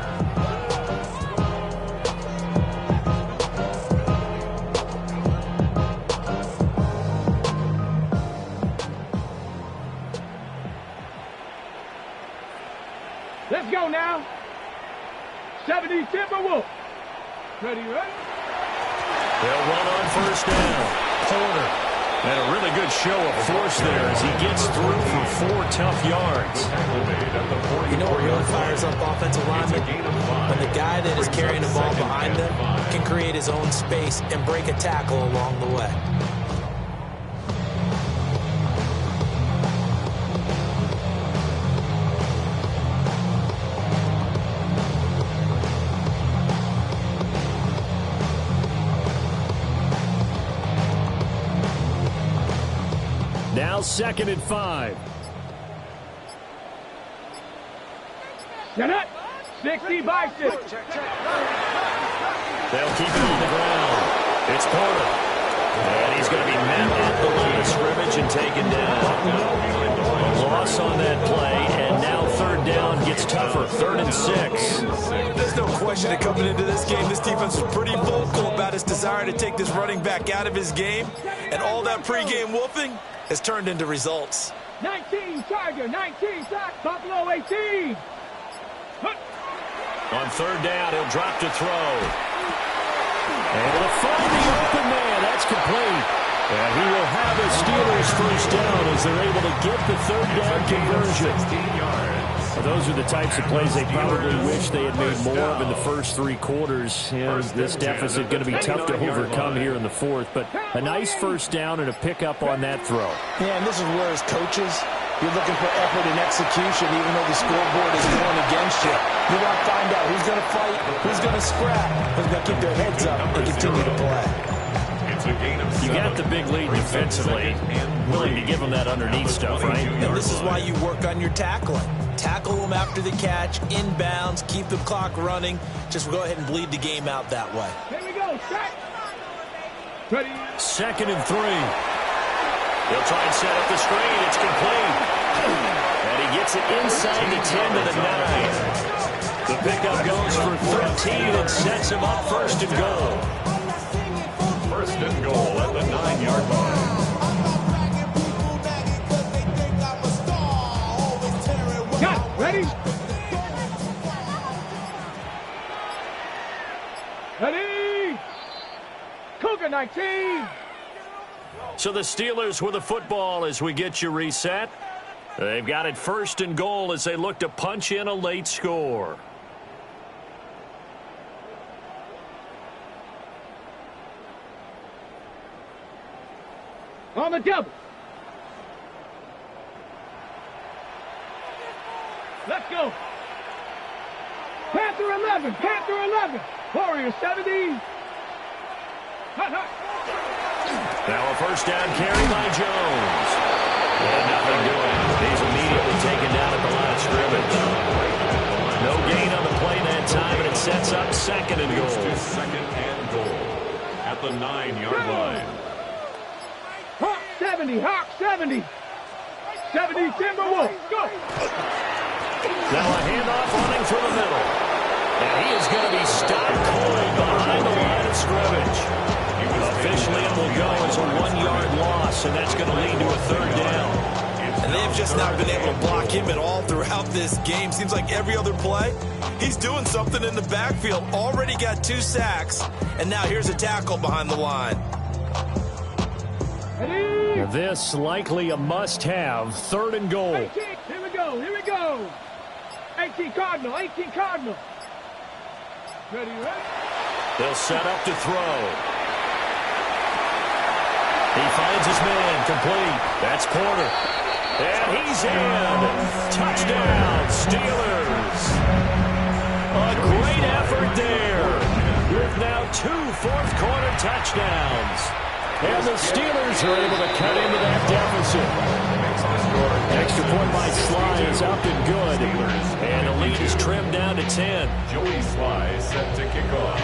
Let's go now. 70 Timberwolves. Ready, ready? They'll run on first down. Porter. And a really good show of force there as he gets through for 4 tough yards. You know what really fires up offensive linemen? When the guy that is carrying the ball behind them can create his own space and break a tackle along the way. Now 2nd and 5. Set up. 60 by 6. They'll keep it on the ground. It's Porter. And he's going to be met at the line of scrimmage and taken down. A loss on that play, and now 3rd down gets tougher. 3rd and 6. There's no question that coming into this game, this defense was pretty vocal about its desire to take this running back out of his game. And all that pregame wolfing has turned into results. 19 Tiger, 19 Sock, Buffalo 18. On 3rd down, he'll drop to throw. Able to find the open man. That's complete. And he will have a Steelers first down as they're able to get the 3rd down conversion. Well, those are the types of plays they probably wish they had made more of in the first 3 quarters. And this deficit going to be tough to overcome here in the 4th. But a nice first down and a pickup on that throw. Yeah, and this is where as coaches, You're looking for effort and execution, even though the scoreboard is going against you. You want to find out who's going to fight, who's going to scrap, who's going to keep their heads up and continue to play. You got the big lead defensively, willing to give them that underneath stuff, right? And this is why you work on your tackling. Tackle them after the catch, inbounds, keep the clock running. Just go ahead and bleed the game out that way. Here we go, set. Ready. 2nd and 3. They'll try and set up the screen. It's complete. And he gets it inside the 10 to the 9. The pickup goes for 13 and sets him up 1st and goal. 1st and goal at the 9-yard line. Got it. Ready? Ready? Cougar 19. So the Steelers with the football as we get you reset. They've got it 1st and goal as they look to punch in a late score. On the double. Let's go. Panther 11. Panther 11. Warrior 70. Hot, hot. Now a 1st down carry by Jones. And nothing doing. He's immediately taken down at the line of scrimmage. No gain on the play that time, and it sets up 2nd and goal. 2nd and goal at the 9-yard line. Hawk 70. Hawk 70. 70 Timberwolves. Go. Now a handoff running through the middle. And he is going to be stopped cold behind the line of scrimmage. Officially, it will go as a 1-yard loss, and that's going to lead to a 3rd down. And they've just not been able to block him at all throughout this game. Seems like every other play, he's doing something in the backfield. Already got 2 sacks, and now here's a tackle behind the line. This likely a must-have 3rd and goal. 18. Here we go. Here we go. 18 Cardinal. 18 Cardinal. Ready, ready? They'll set up to throw. He finds his man, complete. That's Porter. And he's in. Touchdown, Steelers. A great effort there. With now 2 fourth-quarter touchdowns. And the Steelers are able to cut into that deficit. Extra point by Sly is up and good. And the lead is trimmed down to 10. Joey Sly set to kick off.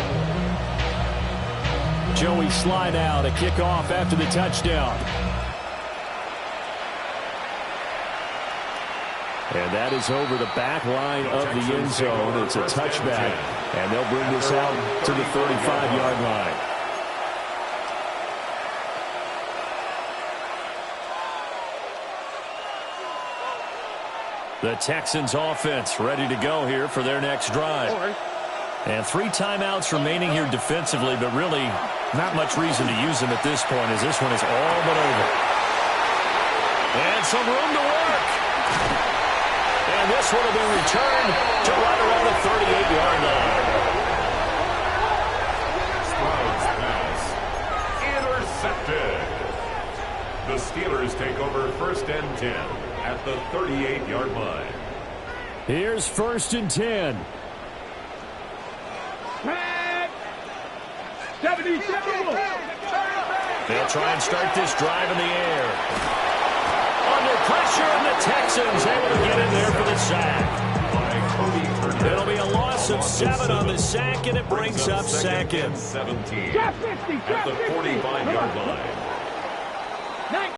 Joey Sly now to kick off after the touchdown. And that is over the back line of the end zone. It's a touchback. And they'll bring this out to the 35-yard line. The Texans offense ready to go here for their next drive. And 3 timeouts remaining here defensively, but really not much reason to use them at this point as this one is all but over. And some room to work. And this one will be returned to right around the 38-yard line. Stroud's pass intercepted. The Steelers take over 1st and 10 at the 38-yard line. Here's 1st and 10. 77. They'll try and start this drive in the air. Under pressure, and the Texans able to get in there for the sack. It'll be a loss of 7 on the sack, and it brings up 2nd. 17 at the 45-yard line.